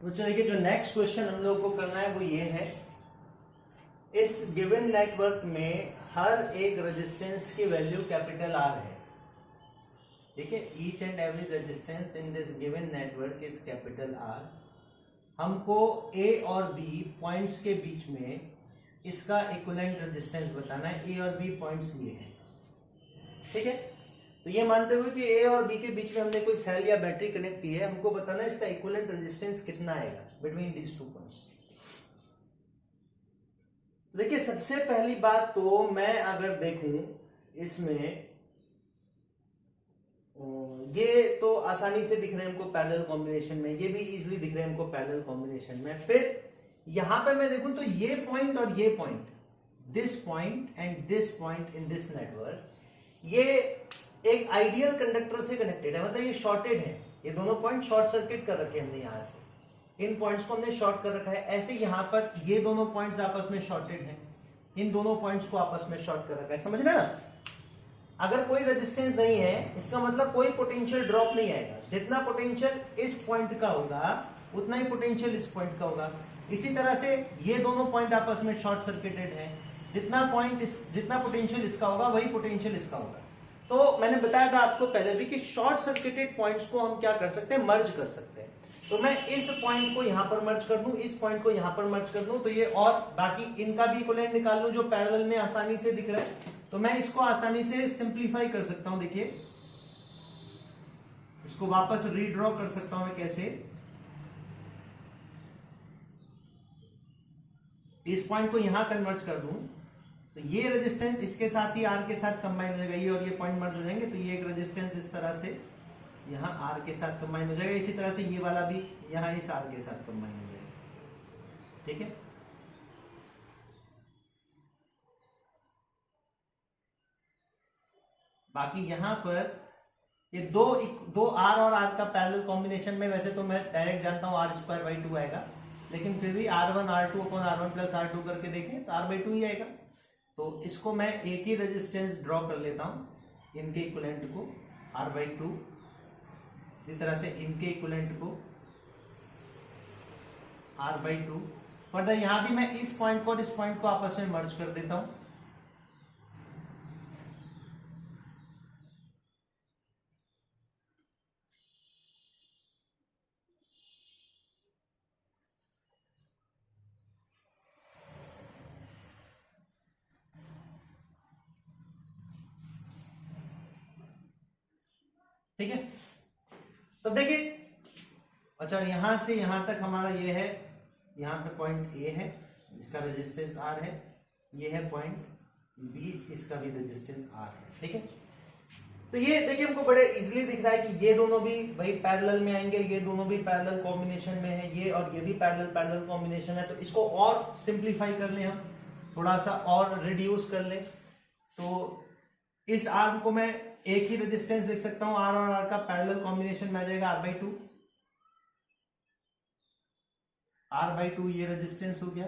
तो चलिए जो नेक्स्ट क्वेश्चन हम लोग को करना है वो ये है, इस गिवन नेटवर्क में हर एक रेजिस्टेंस की वैल्यू कैपिटल आर है, ठीक है। Each and every resistance in this given network is capital R. हमको ए और बी पॉइंट्स के बीच में इसका इक्विवेलेंट रेजिस्टेंस बताना है। ए और बी पॉइंट्स ये हैं, ठीक है। तो ये मानते हुए कि ए और बी के बीच में हमने कोई सेल या बैटरी कनेक्ट की है, हमको बताना है इसका इक्विवेलेंट रेजिस्टेंस कितना आएगा बिटवीन दीज टू पॉइंट्स। देखिए सबसे पहली बात तो मैं अगर देखूं इसमें, ये तो आसानी से दिख रहे हैं हमको पैरेलल कॉम्बिनेशन में, ये भी इजीली दिख रहे हैं हमको पैरेलल कॉम्बिनेशन में। फिर यहां पे मैं देखूं तो ये पॉइंट और ये point, this point and this point in this network, ये एक आइडियल कंडक्टर से कनेक्टेड है, मतलब ये शॉर्टेड है। ये दोनों पॉइंट शॉर्ट सर्किट कर रखे हैं हमने, यहां से इन पॉइंट्स को हमने शॉर्ट कर रखा है। ऐसे यहां पर ये दोनों पॉइंट्स आपस में शॉर्टेड हैं, इन दोनों पॉइंट्स को आपस में शॉर्ट कर रखा है, समझ रहे ना। अगर कोई रेजिस्टेंस नहीं है इसका मतलब कोई पोटेंशियल ड्रॉप नहीं आएगा। जितना पोटेंशियल इस पॉइंट का होगा उतना ही पोटेंशियल इस पॉइंट का होगा। इसी तरह से ये दोनों पॉइंट आपस में शॉर्ट सर्किटेड है, जितना पोटेंशियल इसका होगा वही पोटेंशियल इसका होगा। तो मैंने बताया था आपको पहले भी कि शॉर्ट सर्किटेड पॉइंट्स को हम क्या कर सकते हैं, मर्ज कर सकते हैं। तो मैं इस पॉइंट को यहां पर मर्ज कर दूं, इस पॉइंट को यहां पर मर्ज कर दूं, तो ये और बाकी इनका भी इक्विवेलेंट निकाल लूं जो पैरेलल में आसानी से दिख रहा है। तो मैं इसको आसानी से सिंप्लीफाई कर सकता हूं। देखिए इसको वापस रीड्रॉ कर सकता हूं मैं कैसे, इस पॉइंट को यहां कन्वर्ट कर दूं तो ये रेजिस्टेंस इसके साथ ही आर के साथ कंबाइन हो जाएगा, ये और ये पॉइंट मर्ज हो जाएंगे। तो ये एक रेजिस्टेंस इस तरह से यहां आर के साथ कंबाइन हो जाएगा, इसी तरह से ये वाला भी यहां इस आर के साथ कंबाइन हो जाएगा, ठीक है। बाकी यहां पर ये दो आर और आर का पैरेलल कॉम्बिनेशन में, वैसे तो मैं डायरेक्ट जानता हूं r²/2 आएगा, लेकिन फिर भी r1 r2 upon r1 plus r2 करके देखें तो r/2 ही आएगा। तो इसको मैं एक ही रेजिस्टेंस ड्रॉ कर लेता हूं, इनके इक्विवेलेंट को r/2, इसी तरह से इनके इक्विवेलेंट को r/2। फर्दर यहां भी मैं इस पॉइंट को और इस पॉइंट को आपस में मर्ज कर देता हूं। ठीक है, तो देखिए अच्छा यहां से यहां तक हमारा ये है, यहां पे पॉइंट ए है, इसका रेजिस्टेंस आर है, ये है पॉइंट बी, इसका भी रेजिस्टेंस आर है, ठीक है। तो ये देखिए हमको बड़े इजीली दिख रहा है कि ये दोनों भी वही पैरेलल में आएंगे, ये दोनों भी पैरेलल कॉम्बिनेशन में है, ये और ये भी पैरेलल कॉम्बिनेशन है। तो इसको और सिंप्लीफाई कर ले, हम थोड़ा सा और रिड्यूस कर ले, तो इस आर्म को मैं एक ही रेजिस्टेंस देख सकता हूं, आर और आर का पैरेलल कॉम्बिनेशन में आ जाएगा r/2, r/2 ये रेजिस्टेंस हो गया,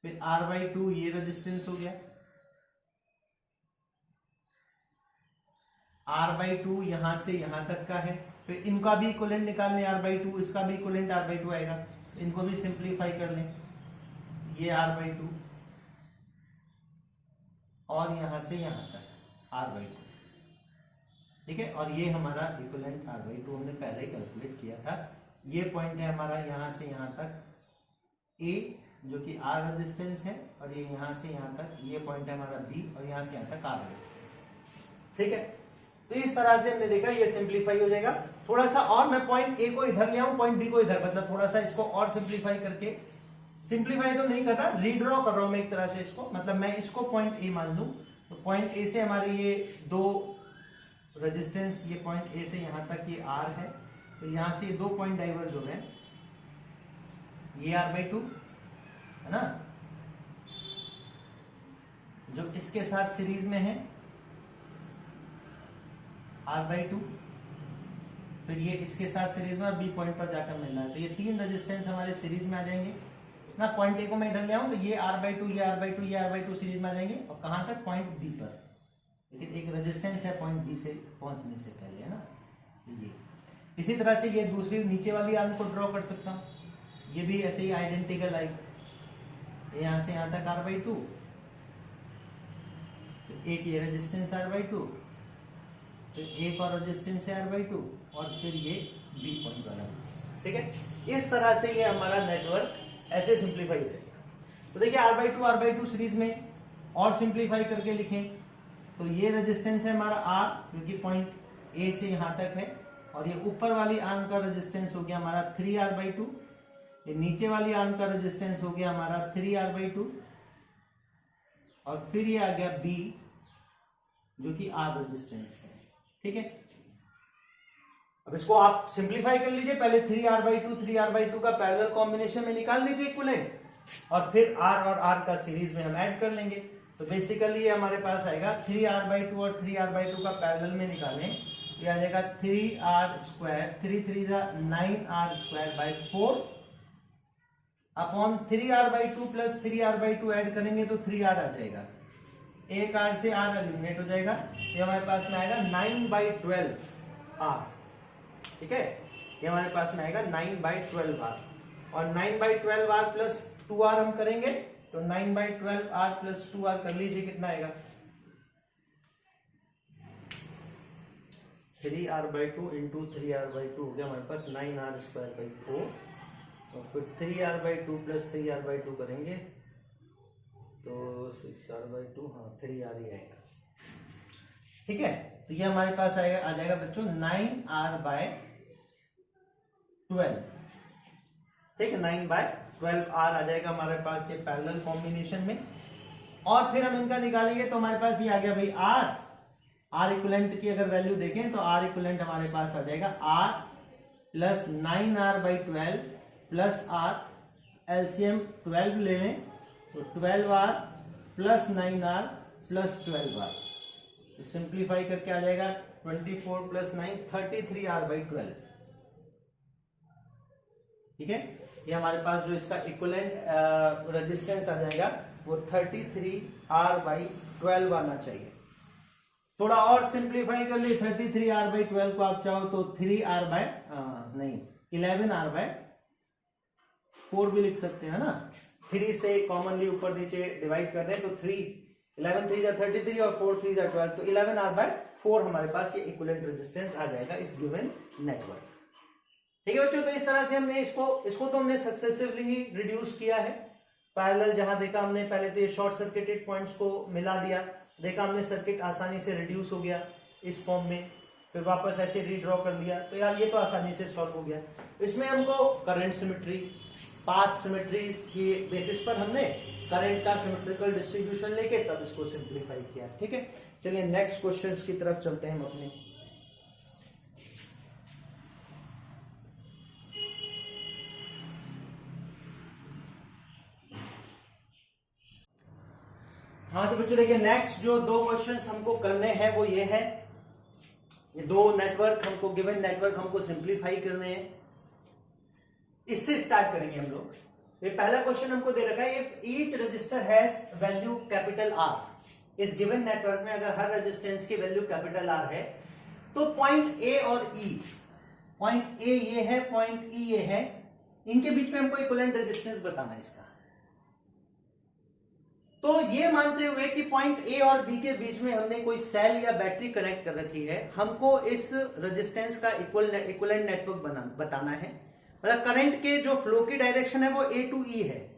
फिर r/2 ये रेजिस्टेंस हो गया, r/2 यहां से यहां तक का है, फिर इनका भी इक्विवेलेंट निकाल लें r/2, इसका भी इक्विवेलेंट r/2 आएगा, इनको भी सिंप्लीफाई कर लें, ये r/2 और यहां से यहां तक r/2, ठीक है। और ये हमारा इक्विवेलेंट r/2 हमने पहले ही कैलकुलेट किया था। ये पॉइंट है हमारा यहां से यहां तक a जो कि r रेजिस्टेंस है, और ये यहां से यहां तक ये पॉइंट है हमारा b, और यहां से यहां तक r रेजिस्टेंस है, ठीक है। तो इस तरह से हमने देखा ये सिंप्लीफाई हो जाएगा। थोड़ा सा और मैं पॉइंट a को इधर ले आऊं, पॉइंट b को इधर, मतलब थोड़ा सा इसको और सिंप्लीफाई करके, सिंप्लीफाई तो नहीं कर रहा, रीड्रॉ कर रहा हूं मैं एक तरह से इसको, मतलब मैं इसको पॉइंट ए मान लूं। तो पॉइंट ए से हमारे ये दो रेजिस्टेंस, ये पॉइंट ए से यहां तक ये आर है, तो यहां से ये दो पॉइंट डाइवर्ज हो गए, ये r/2 है ना, जो इसके साथ सीरीज में है r/2, फिर ये इसके साथ सीरीज में बी पॉइंट पर जाकर मिलना है। तो ये तीन रेजिस्टेंस हमारे सीरीज में आ जाएंगे ना। पॉइंट ए को मैं इधर ले आऊं तो ये r/2 ये r/2 ये r/2 सीरीज में आ जाएंगे, और कहां तक, पॉइंट बी पर। लेकिन एक रेजिस्टेंस है पॉइंट बी से पहुंचने से पहले, है ना, ये इसी तरह से ये दूसरी नीचे वाली आर्म को ड्रॉ कर सकता हूं, ये भी ऐसे ही आइडेंटिकल आई, यहां से यहां तक r/2, एक ये रेजिस्टेंस r/2, फिर एक और रेजिस्टेंस है r/2, और फिर ये बी पॉइंट वाला, ठीक है। इस तरह से ये हमारा नेटवर्क ऐसे सिंप्लीफाई हो जाएगा। तो देखिए r/2 सीरीज में और सिंप्लीफाई करके लिखें तो ये रेजिस्टेंस है हमारा r, जो कि पॉइंट ए से यहां तक है, और ये ऊपर वाली आर्म का रेजिस्टेंस हो गया हमारा 3r/2, ये नीचे वाली आर्म का रेजिस्टेंस हो गया हमारा 3r/2, और फिर ये आ गया b, जो कि r रेजिस्टेंस है, ठीक है। अब इसको आप सिंप्लीफाई कर लीजिए, पहले 3r/2 का पैरेलल कॉम्बिनेशन में निकाल लीजिए इक्विवेलेंट, और फिर r और r का सीरीज में हम ऐड कर लेंगे। तो बेसिकली ये हमारे पास आएगा 3r/2 और 3r/2 का पैरेलल में निकालें, ये आ जाएगा 3r², 3 3 9r²/4 upon 3r/2 plus 3r/2 add करेंगे तो 3r आ जाएगा, एक r से r एलिमिनेट हो जाएगा, ये हमारे पास में आएगा 9/12r, ठीक है। ये हमारे पास में आएगा 9/12r, और 9/12r प्लस 2r हम करेंगे तो 9/12r प्लस 2r कर लीजिए, कितना आएगा 3r/2 इंटू 3r/2 हो गया हमारे पास 9r²/4, और फिर 3r/2 प्लस 3r/2 करेंगे तो 6r/2, हाँ 3r ही आएगा, ठीक है। तो ये हमारे पास आएगा, आ जाएगा बच्चों 9r/12, ठीक है, 9/12r आ जाएगा हमारे पास ये पैरेलल कॉम्बिनेशन में। और फिर हम इनका निकालेंगे तो हमारे पास ये आ गया भाई r इक्विवेलेंट की अगर वैल्यू देखें तो r इक्विवेलेंट हमारे पास आ जाएगा r plus 9r/12 plus r, LCM 12 ले लें तो 12r plus 9r plus 12r, तो सिंप्लीफाई करके आ जाएगा 24 प्लस 9 33r/12, ठीक है। ये हमारे पास जो इसका इक्विवेलेंट रेजिस्टेंस आ जाएगा वो 33r/12 आना चाहिए। थोड़ा और सिंप्लीफाई कर ली, 33r/12 को आप चाहो तो 11r/4 भी लिख सकते हैं ना, 3 से कॉमनली ऊपर नीचे डिवाइड कर दें तो 11 3 जा 33 और 4 3 जा 12, तो 11r/4 हमारे पास ये इक्विवेलेंट रेजिस्टेंस आ जाएगा इस गिवन नेटवर्क, ठीक है बच्चों। तो इस तरह से हमने इसको तो हमने सक्सेसिवली ही रिड्यूस किया है। पैरेलल जहां देखा हमने, पहले तो ये शॉर्ट सर्किटेड पॉइंट्स को मिला दिया, देखा हमने सर्किट आसानी से रिड्यूस हो गया इस फॉर्म में, फिर वापस ऐसे रीड्रॉ कर लिया, तो यार ये तो आसानी से सॉल्व हो गया। इसमें हमको करंट सिमेट्री, पाथ सिमेट्री की बेसिस पर हमने करंट का सिमेट्रिकल डिस्ट्रीब्यूशन लेके तब इसको सिंप्लीफाई किया, ठीक है। चलिए नेक्स्ट क्वेश्चंस की तरफ चलते हैं हम अपने। हाँ तो बच्चों देखिए, नेक्स्ट जो 2 क्वेश्चंस हमको करने हैं वो ये है, ये 2 नेटवर्क हमको, गिवन नेटवर्क हमको सिंप्लीफाई करने हैं। इससे स्टार्ट करेंगे हम लोग। ये पहला क्वेश्चन हमको दे रखा है, if each resistor has value capital R, इस गिवन नेटवर्क में अगर हर रेजिस्टेंस की वैल्यू कैपिटल R है तो पॉइंट A और E, पॉइंट A ये है, पॉइंट E ये है, इनके बीच में हमको इक्विवेलेंट रेजिस्टेंस बताना है इसका। तो ये मानते हुए कि पॉइंट ए और बी के बीच में हमने कोई सेल या बैटरी कनेक्ट कर रखी है, हमको इस रेजिस्टेंस का इक्विवेलेंट नेटवर्क बताना है। मतलब करंट के जो फ्लो की डायरेक्शन है वो ए टू ई है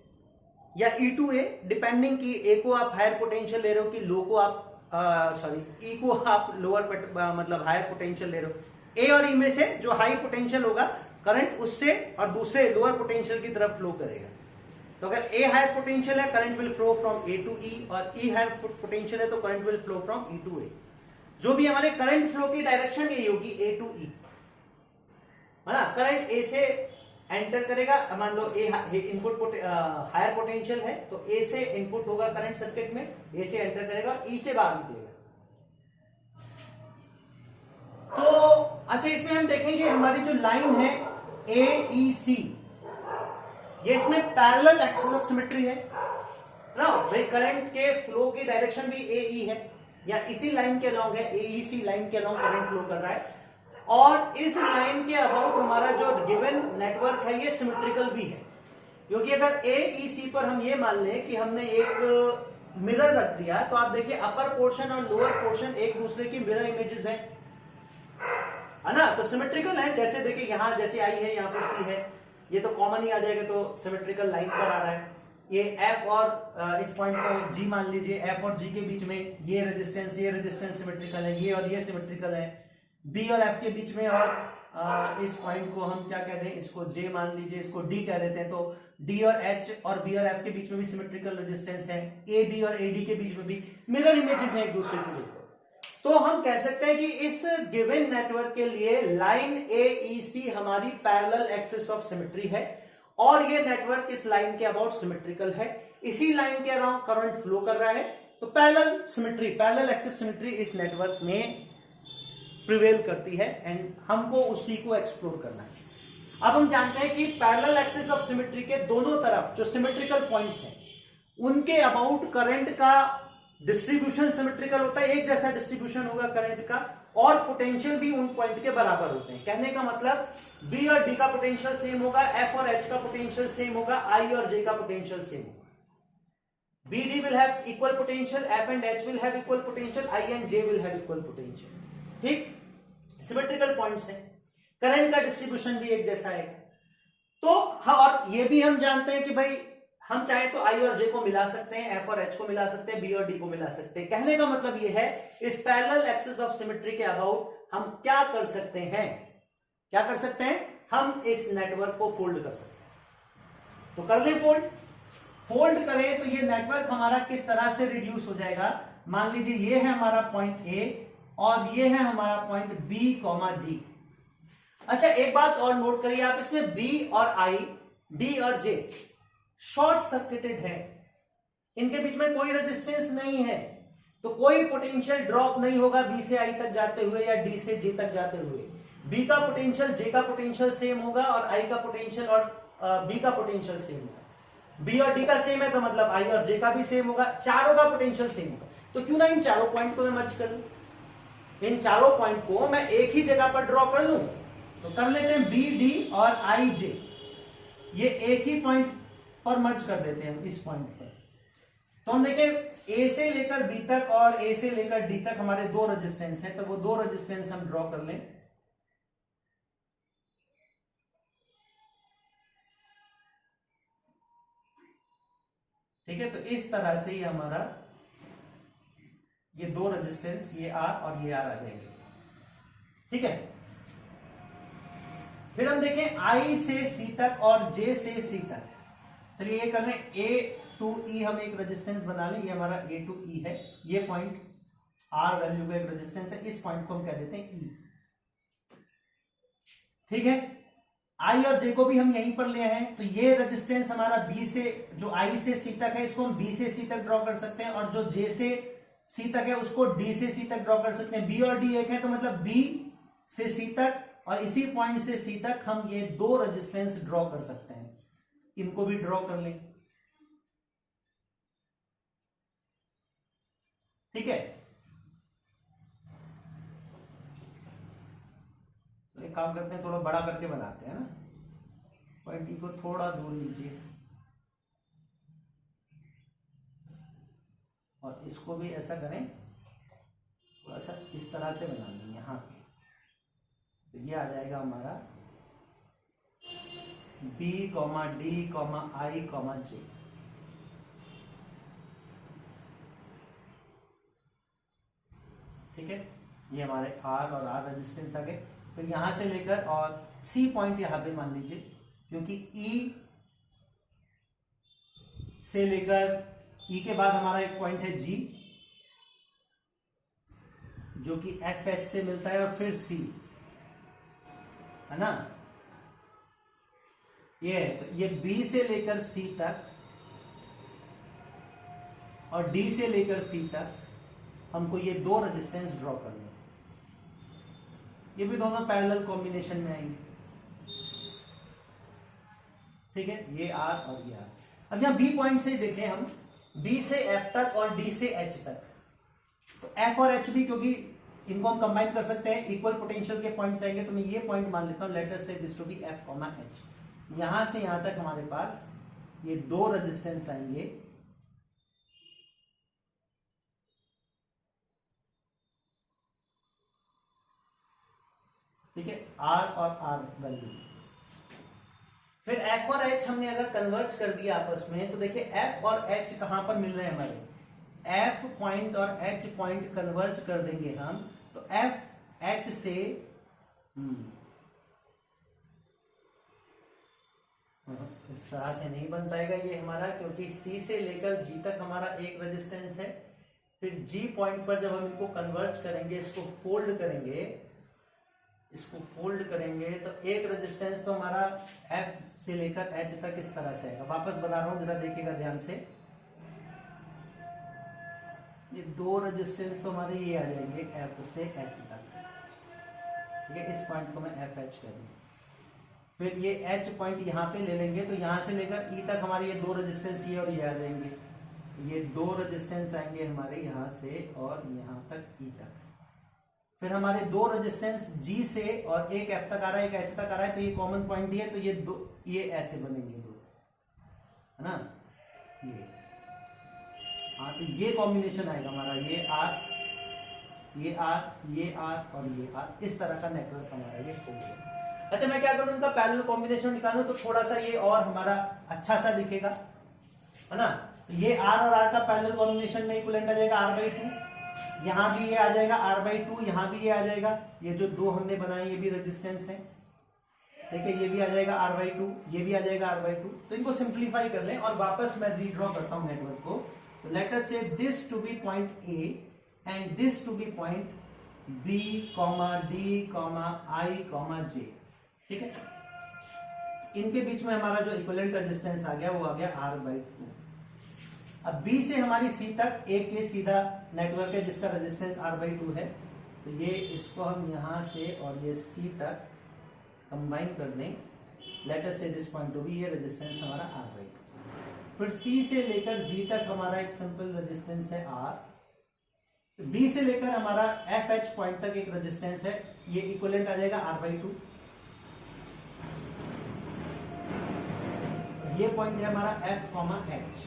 या ई टू ए, डिपेंडिंग की ए को आप हायर पोटेंशियल ले रहे हो कि लो को आप ई को आप लोअर मतलब हायर पोटेंशियल ले रहे हो। ए और ई में से जो हाई पोटेंशियल होगा करंट उससे और दूसरे लोअर पोटेंशियल की तरफ फ्लो करेगा। तो अगर ए हायर पोटेंशियल है current will flow from A to E, और ई हायर पोटेंशियल है तो current will flow from E to A. जो भी हमारे करंट फ्लो की डायरेक्शन यही होगी ए टू ई, है ना। करंट ए से एंटर करेगा, मान लो ए इनपुट हायर पोटेंशियल है तो ए से इनपुट होगा करंट सर्किट में, ए से एंटर करेगा और ई से बाहर निकलेगा। तो अच्छा, इसमें हम देखेंगे हमारी जो लाइन है ए ई सी, ये इसमें पैरेलल एक्सिस ऑफ सिमेट्री है ना भाई। करंट के फ्लो की डायरेक्शन भी ए ई है या इसी लाइन के अलॉन्ग है, ए ई सी लाइन के अलॉन्ग करंट फ्लो कर रहा है। और इस लाइन के अबाउट हमारा जो गिवन नेटवर्क है ये सिमेट्रिकल भी है, क्योंकि अगर AEC पर हम ये मान लें कि हमने एक मिरर रख दिया, तो आप देखिए अपर पोर्शन और लोअर पोर्शन एक दूसरे की मिरर इमेजेस है ना, तो सिमेट्रिकल है। जैसे देखिए यहां जैसे I है, यहाँ पर C है, ये तो कॉमन ही आ जाएगा, तो सिमेट्रिकल लाइन पर आ रहा है। ये F और इस पॉइंट को G मान लीजिए, F और G के बीच में ये रेजिस्टेंस सिमेट्रिकल है, ये और ये सिमेट्रिकल है। B और F के बीच में और इस पॉइंट को हम क्या कहते हैं, इसको J मान लीजिए, इसको D कह देते हैं, तो D और H और B और F के बीच में भी सिमेट्रिकल रेजिस्टेंस है। AB और AD के बीच में भी मिरर इमेजेस हैं एक दूसरे के ऊपर। तो हम कह सकते हैं कि इस गिवन नेटवर्क के लिए लाइन AEC हमारी पैरेलल एक्सिस ऑफ सिमेट्री है, और ये नेटवर्क इस लाइन के अबाउट सिमेट्रिकल है, इसी लाइन के अराउंड करंट फ्लो कर रहा है, तो parallel symmetry, parallel axis symmetry इस नेटवर्क में प्रिवेल करती है, एंड हमको उसी को एक्सप्लोर करना है। अब हम जानते हैं कि पैरेलल एक्सिस ऑफ सिमेट्री के दोनों तरफ जो सिमेट्रिकल पॉइंट्स हैं उनके अबाउट करंट का डिस्ट्रीब्यूशन सिमेट्रिकल होता है, एक जैसा डिस्ट्रीब्यूशन होगा करंट का, और पोटेंशियल भी उन पॉइंट के बराबर होते हैं। कहने का मतलब B और D का पोटेंशियल सेम होगा, F और H का पोटेंशियल सेम होगा, I और J का पोटेंशियल सेम होगा। B, D will have equal potential, F and H will have equal potential, I and J will have equal potential। ठीक, symmetrical points हैं, current का distribution भी एक जैसा है। तो और ये भी हम जानते हैं कि भाई हम चाहे तो I और J को मिला सकते हैं, F और H को मिला सकते हैं, B और D को मिला सकते हैं। कहने का मतलब ये है इस पैरेलल एक्सिस ऑफ सिमेट्री के अबाउट हम क्या कर सकते हैं, क्या कर सकते हैं, हम इस नेटवर्क को फोल्ड कर सकते हैं। तो कर लें फोल्ड करें तो ये नेटवर्क हमारा किस तरह से रिड्यूस हो जाएगा। मान लीजिए ये है हमारा पॉइंट A और ये है हमारा पॉइंट B, D। अच्छा एक बात और नोट करिए आप, इसमें B और I, D और J शॉर्ट सर्किटेड है, इनके बीच में कोई रेजिस्टेंस नहीं है, तो कोई पोटेंशियल ड्रॉप नहीं होगा B से I तक जाते हुए या D से J तक जाते हुए। B का पोटेंशियल J का पोटेंशियल सेम होगा, और I का पोटेंशियल और B का पोटेंशियल सेम होगा। B और D का सेम है तो मतलब I और J का भी सेम होगा, चारों का पोटेंशियल सेम होगा। तो क्यों ना इन चारों पॉइंट को मैं मर्ज कर लूं, इन चारों पॉइंट को मैं एक ही जगह पर ड्रॉ कर लूं। तो कर लेते हैं B, D और I, J, ये एक ही पॉइंट और मर्ज कर देते हैं इस पॉइंट पर। तो हम देखें A से लेकर B तक और A से लेकर D तक हमारे दो रेजिस्टेंस हैं, तो वो दो रेजिस्टेंस हम ड्रॉ कर लें। ठीक है, तो इस तरह से ये हमारा ये दो रेजिस्टेंस, ये R और ये R आ जाएंगे। ठीक है, फिर हम देखें I से C तक और J से C तक। चलिए ये कर लें, A to E हम एक रेजिस्टेंस बना लें, ये हमारा A to E है, ये पॉइंट R वैल्यू का एक रेजिस्टेंस है, इस पॉइंट को हम कह देते हैं E। ठीक है, I और J को भी हम यहीं पर ले हैं, तो ये रेजिस्टेंस हमारा B से, जो I से C तक है, इसको हम B से C तक ड्रॉ कर सकते हैं, और जो J से C तक है उसको D से C तक ड्रॉ कर सकते हैं। B और D एक है, तो मतलब B से C तक और इसी पॉइंट से C तक हम ये दो रेजिस्टेंस ड्रॉ कर सकते हैं, इनको भी ड्रॉ कर लें। ठीक है, तो एक काम करते हैं, थोड़ा बड़ा करके बनाते हैं ना, पॉइंट E को थोड़ा दूर लीजिए और इसको भी ऐसा करें, थोड़ा सा इस तरह से बना लें यहाँ पे, तो ये आ जाएगा हमारा B, D, I, J। ठीक है, ये हमारे R और R रेजिस्टेंस आ गए। तो यहां से लेकर और C पॉइंट यहां पे मान लीजिए, क्योंकि E से लेकर E के बाद हमारा एक पॉइंट है G, जो कि FH से मिलता है, और फिर C है ना, ये है। तो ये B से लेकर C तक और D से लेकर C तक हमको ये दो रेजिस्टेंस ड्रॉ करने, ये भी दोनों पैरेलल कॉम्बिनेशन में आएंगे। ठीक है, ये R और ये R। अब यहां B पॉइंट से देखें हम, B से F तक और D से H तक, तो F और H भी क्योंकि इनको हम कंबाइन कर सकते हैं, इक्वल पोटेंशियल के पॉइंट्स आएंगे। तो मैं ये पॉइंट मान लेता हूं, let us say this to be F comma H. यहां से यहां तक हमारे पास ये दो रेजिस्टेंस आएंगे, ठीक है, आर और आर वैल्यू। फिर एफ और एच हमने अगर कन्वर्ज कर दिया आपस में, तो देखिए एफ और एच कहां पर मिल रहे हैं हमारे, एफ पॉइंट और एच पॉइंट कन्वर्ज कर देंगे हम, तो एफ एच से इस तरह से नहीं बन पाएगा ये हमारा, क्योंकि सी से लेकर जी तक हमारा एक रेजिस्टेंस है। फिर जी पॉइंट पर जब हम इनको कन्वर्ज करेंगे, इसको फोल्ड करेंगे, इसको फोल्ड करेंगे, तो एक रेजिस्टेंस तो हमारा एफ से लेकर एच तक इस तरह से आएगा। वापस बना रहा हूं, जरा देखिएगा ध्यान से, ये दो रेजिस्टेंस तो हमारे ये आ जाएंगे एफ से एच तक, ठीक है, इस पॉइंट को मैं एफ एच कह दूं। फिर ये एच पॉइंट यहां पे ले लेंगे, तो यहां से लेकर ई तक हमारे ये दो रेजिस्टेंस ये और ये आ जाएंगे, ये दो रेजिस्टेंस आएंगे हमारे यहां से और यहां तक ई तक। फिर हमारे दो रेजिस्टेंस जी से और एक एफ तक आ रहा है, एक एच तक आ रहा है, तो ये कॉमन पॉइंट दिया, तो ये दो ये ऐसे बनेंगे दो, है ना, ये, हाँ, तो ये कॉम्बिनेशन आएगा हमारा, ये आर, ये आर, ये आर और ये आर, इस तरह का नेटवर्क हमारा ये हो गया। अच्छा, मैं क्या करूं, इनका पैरेलल कॉम्बिनेशन निकालूं तो थोड़ा सा ये और हमारा अच्छा सा दिखेगा, है ना। तो ये आर और आर का पैरेलल कॉम्बिनेशन में इक्विवेलेंट आ जाएगा आर बाई टू, यहां भी ये आ जाएगा आर बाई टू, यहां भी ये आ जाएगा, ये जो दो हमने बनाए ये भी रेजिस्टेंस है, ठीक है, ये भी आ जाएगा आर बाई टू, ये भी आ जाएगा आर बाई टू। तो इनको सिंप्लीफाई कर लें और वापस मैं रीड्रॉ करता हूं नेटवर्क को। तो let us say this to be point A and this to be point B comma D comma I comma J, ठीक है। इनके बीच में हमारा जो इक्विवेलेंट रेजिस्टेंस आ गया वो आ गया आर बाई टू। अब बी से हमारी सी तक एक ये सीधा नेटवर्क है जिसका रेजिस्टेंस आर बाई टू है, तो ये इसको हम यहां से और ये सी तक कंबाइन कर दें, late us say this point to be, ये रेजिस्टेंस हमारा आर बाई टू। फिर सी से लेकर जी तक हमारा एक सिंपल रेजिस्टेंस है आर। बी से लेकर हमारा एफ एच पॉइंट तक एक रेजिस्टेंस है, ये इक्विवेलेंट आ जाएगा आर बाई टू। ये पॉइंट है हमारा एफ कॉमा एच,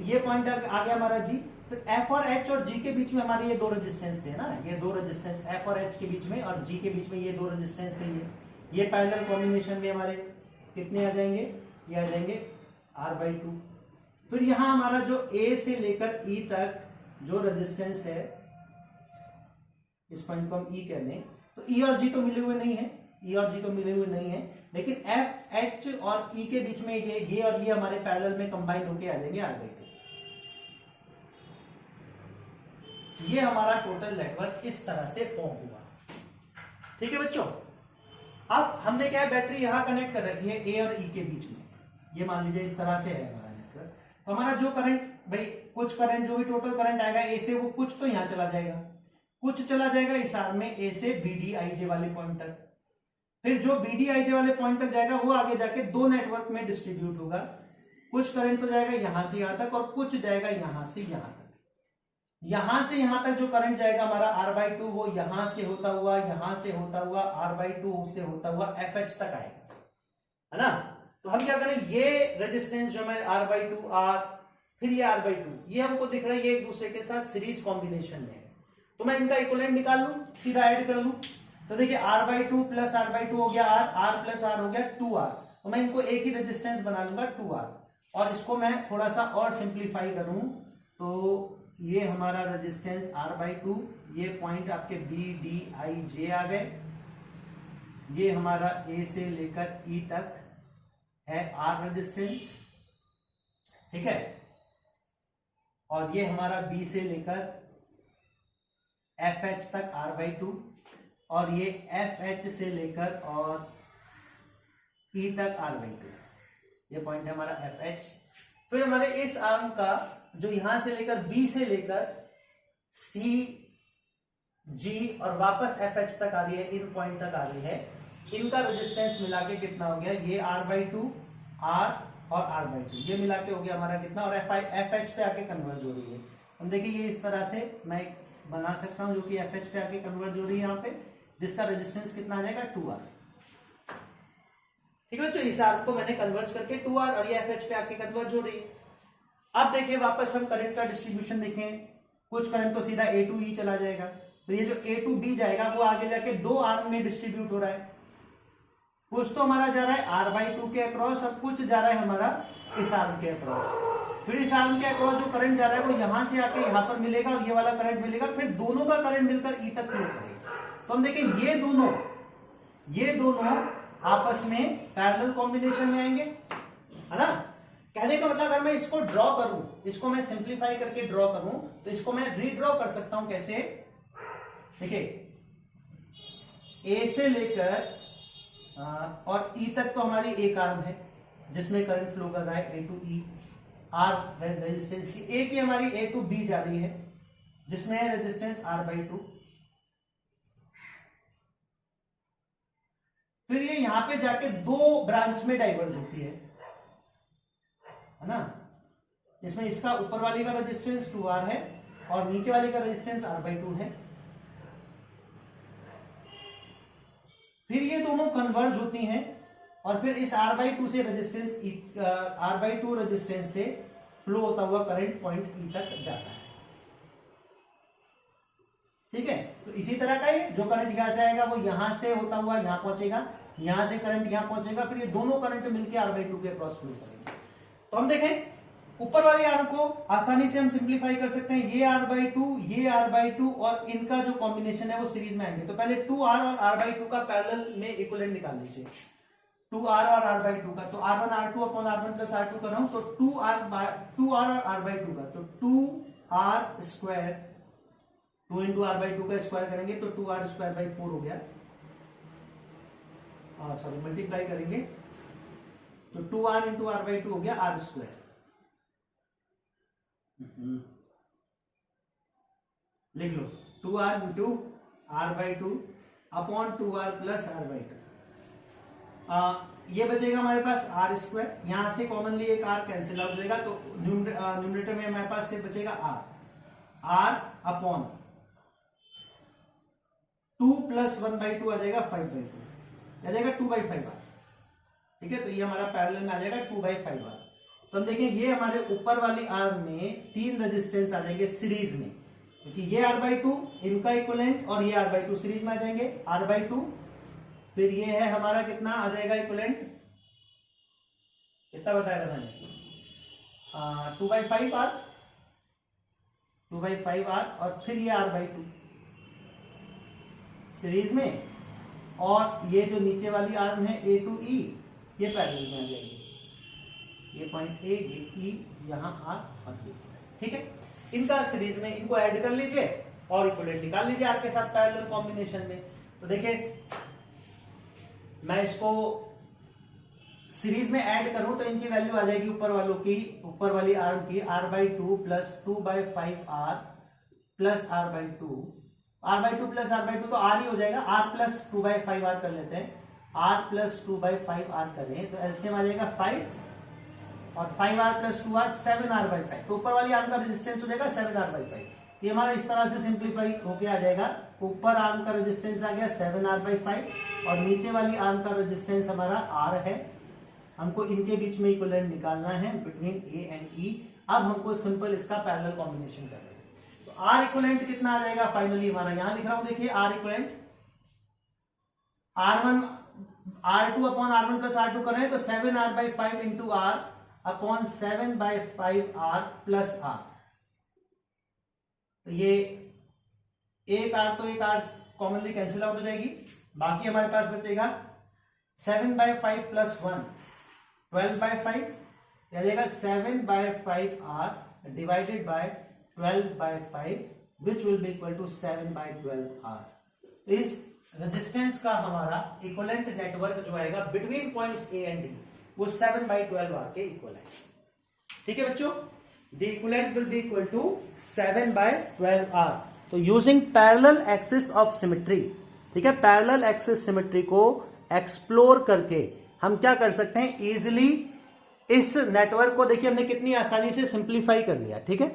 ये पॉइंट आ गया हमारा जी। फिर एफ और एच और जी के बीच में हमारे ये दो रेजिस्टेंस थे ना, ये दो रेजिस्टेंस एफ और एच के बीच में और जी के बीच में ये दो रेजिस्टेंस थे, ये पैरेलल कॉम्बिनेशन में हमारे कितने आ जाएंगे, ये आ जाएंगे आर बाई टू। फिर यहां हमारा जो ए से लेकर ई तक जो रेजिस्टेंस है, इस पॉइंट को हम ई कह दें, तो ई और जी तो मिले हुए नहीं है, ई और जी तो मिले हुए नहीं है, लेकिन एफ एच और ई के बीच में ये और ये हमारे पैरेलल में कंबाइन होके आ जाएंगे आर बाई टू। ये हमारा टोटल नेटवर्क इस तरह से फॉर्म हुआ, ठीक है बच्चों। अब हमने क्या है, बैटरी यहां कनेक्ट कर रखी है ए और ई के बीच में, ये मान लीजिए इस तरह से है हमारा नेटवर्क। तो हमारा जो करंट, भाई कुछ करंट, जो भी टोटल करंट आएगा ए से, वो कुछ तो यहां चला जाएगा, कुछ चला जाएगा इस आर में ए से बी डी आई जे वाले पॉइंट तक। फिर जो बी डी आई जे वाले पॉइंट तक जाएगा वो आगे जाके दो नेटवर्क में डिस्ट्रीब्यूट होगा, कुछ करंट तो जाएगा यहां से यहां तक और कुछ जाएगा यहां से यहां तक। यहां से यहां तक जो करंट जाएगा हमारा आर बाई टू, वो यहां से होता हुआ, यहां से होता हुआ, आर बाई टू से होता हुआ एफ एच तक आएगा, है ना। तो हम क्या करें, ये रेजिस्टेंस जो हमारे आर बाई टू आर, फिर ये आर बाई टू, ये हमको दिख रहा है ये एक दूसरे के साथ सीरीज कॉम्बिनेशन में है। तो मैं इनका इक्विवेलेंट निकाल लूं, सीधा ऐड कर लूं, तो देखिए R by two plus R by two हो गया आर, आर प्लस आर हो गया टू आर। तो मैं इनको एक ही रेजिस्टेंस बना लूंगा टू आर, और इसको मैं थोड़ा सा और सिंप्लीफाई करूं तो ये हमारा रेजिस्टेंस आर बाई टू, ये पॉइंट आपके बी डी आई जे आ गए, ये हमारा ए से लेकर ई तक है आर रेजिस्टेंस, ठीक है, और ये हमारा बी से लेकर एफ एच तक आर बाई टू, और ये एफ एच से लेकर और ई तक आर बाई टू, ये पॉइंट है हमारा एफ एच। फिर हमारे इस आर्म का जो यहां से लेकर बी से लेकर सी जी और वापस एफ एच तक आ रही है, इन पॉइंट तक आ रही है, इनका रेजिस्टेंस मिला के कितना हो गया, ये आर बाई टू, आर और आर बाई टू, ये मिला के हो गया हमारा कितना, और एफ एच पे आके कन्वर्ज हो रही है। हम देखिए ये इस तरह से मैं बना सकता हूं जो कि FH पे आके कन्वर्ज हो रही है यहाँ पे, जिसका रेजिस्टेंस कितना आ जाएगा 2R। ठीक है, तो इस आर्म को मैंने कन्वर्ज करके 2R और ये FH पे आके कन्वर्ज हो रही है। अब देखिए वापस हम करंट का डिस्ट्रीब्यूशन देखें, कुछ करंट तो सीधा A टू E चला जाएगा, तो ये जो A टू B जाएगा वो आगे जाके 2 आर्म में डिस्ट्रीब्यूट हो रहा है। कुछ तो हमारा जा रहा है R/2 के अक्रॉस और कुछ जा रहा है हमारा इस आर्म के अक्रॉस। फिर इस आर्म के अक्रॉस जो करंट जा रहा है वो यहां से आके यहां पर मिलेगा और ये वाला करंट मिलेगा, फिर दोनों का करंट मिलकर E तक फ्लो करेगा। तो हम देखें ये दोनों आपस में पैरेलल कॉम्बिनेशन में आएंगे, है ना। कहने का मतलब अगर मैं इसको ड्रॉ करूं, इसको मैं सिंप्लीफाई करके ड्रॉ करूं, तो इसको मैं रीड्रॉ कर सकता हूं कैसे। देखिए ए से लेकर और E तक तो हमारी एक आर्म है जिसमें करंट फ्लो कर रहा है A to E, R resistance की। एक ही हमारी A टू B जा रही है जिसमें है रेजिस्टेंस R/2। फिर ये यहां पे जाके 2 ब्रांच में डाइवर्ज होती है ना। इसमें इसका ऊपर वाली का रेजिस्टेंस 2R है और नीचे वाली का रेजिस्टेंस R/2 है। फिर ये दोनों कन्वर्ज होती हैं और फिर इस R/2 से रेजिस्टेंस R/2 रेजिस्टेंस से फ्लो होता हुआ करंट पॉइंट E तक जाता है। ठीक है, तो इसी तरह का है, जो करंट यहां से आएगा वो यहां से होता हुआ यहां पहुंचेगा, यहां से करंट यहां पहुंचेगा, फिर ये दोनों करंट मिलकर R/2 के क्रॉस फ्लो करेंगे। तो हम देखें ऊपर वाली आर्म को आसानी से हम सिंप्लीफाई कर सकते हैं, ये R/2 और इनका जो कॉम्बिनेशन है वो सीरीज में आएंगे। तो पहले 2R और R/2 का पैरेलल में इक्विवेलेंट निकाल लीजिए, 2R और R/2 का। तो R1 R2 upon R1 plus R2 कर रहा हूं, तो 2R और R/2 का, तो 2R स्क्वायर, 2 इंटू R/2 का स्क्वायर करेंगे तो 2R स्क्वायर बाई 4 हो गया, सॉरी मल्टीप्लाई करेंगे तो 2R इंटू R/2 हो गया R स्क्वायर। लिख लो 2R into R/2 upon 2R plus R/2। ये बचेगा हमारे पास R स्क्वायर, यहां से कॉमनली एक R कैंसिल आउट हो जाएगा, तो न्यूमरेटर में हमारे पास से बचेगा R अपॉन 2 प्लस 1/2 आ जाएगा 5/2, आ जाएगा 2/5R। ठीक है, तो ये हमारा पैरेलल में आ जाएगा 2/5R। तो हम देखें ये हमारे ऊपर वाली आर्म में 3 रेजिस्टेंस आ जाएंगे सीरीज में, क्योंकि ये R/2 इनका इक्विवेलेंट और ये R/2 सीरीज में आ जाएंगे, R/2 फिर ये है हमारा कितना आ जाएगा इक्विवेलेंट, कितना बताया था मैंने, 2/5R और फिर ये R/2 सीरीज में, और ये जो नीचे वाली आर्म है A टू E ये पैरेलल में आ जाएगी, ये पॉइंट A, ये E, यहाँ R और ये। ठीक है, इनका सीरीज में इनको ऐड कर लीजिए और इक्विवेलेंट निकाल लीजिए R के साथ पैरेलल कॉम्बिनेशन में। तो देखिए मैं इसको सीरीज में ऐड करूं तो इनकी वैल्यू आ जाएगी ऊपर वालों की, ऊपर वाली आर्म की R/2 plus 2/5R plus R/2 plus R/2 तो R ही हो जाएगा, R प्लस 2/5R कर लेते हैं, R प्लस 2/5R करें तो एलसीएम आ जाएगा 5 और 5R प्लस 2R 7R/5। तो ऊपर वाली आर्म का रेजिस्टेंस हो जाएगा 7R/5। ये हमारा इस तरह से सिंप्लीफाई होके आ जाएगा, ऊपर आर्म का रेजिस्टेंस आ गया 7R/5 और नीचे वाली आर्म का रेजिस्टेंस हमारा R है। हमको इनके बीच में इक्विवेलेंट निकालना है बिटवीन A एंड E। अब हमको सिंपल इसका पैरेलल कॉम्बिनेशन करना है, तो R इक्विवेलेंट कितना आ जाएगा फाइनली हमारा, यहां लिख रहा हूं देखिए R equivalent R2 upon R1 plus R2 कर रहे हैं तो 7R/5 into R upon 7/5R plus R। तो ये एक R तो एक R कॉमनली कैंसिल आउट हो जाएगी, बाकी हमारे पास बचेगा 7/5 प्लस 1 12/5, आ जाएगा 7/5R divided by 12/5 which will be equal to 7/12R। तो इस रेजिस्टेंस का हमारा इक्विवेलेंट नेटवर्क जो आएगा between points A and D वो 7/12R के इक्वल है। ठीक है बच्चों, the equivalent will be equal to 7/12R। तो using parallel axis of symmetry, ठीक है, पैरेलल एक्सिस सिमेट्री को एक्सप्लोर करके हम क्या कर सकते हैं, इजिली इस नेटवर्क को देखिए हमने कितनी आसानी से सिंप्लीफाई कर लिया। ठीक है,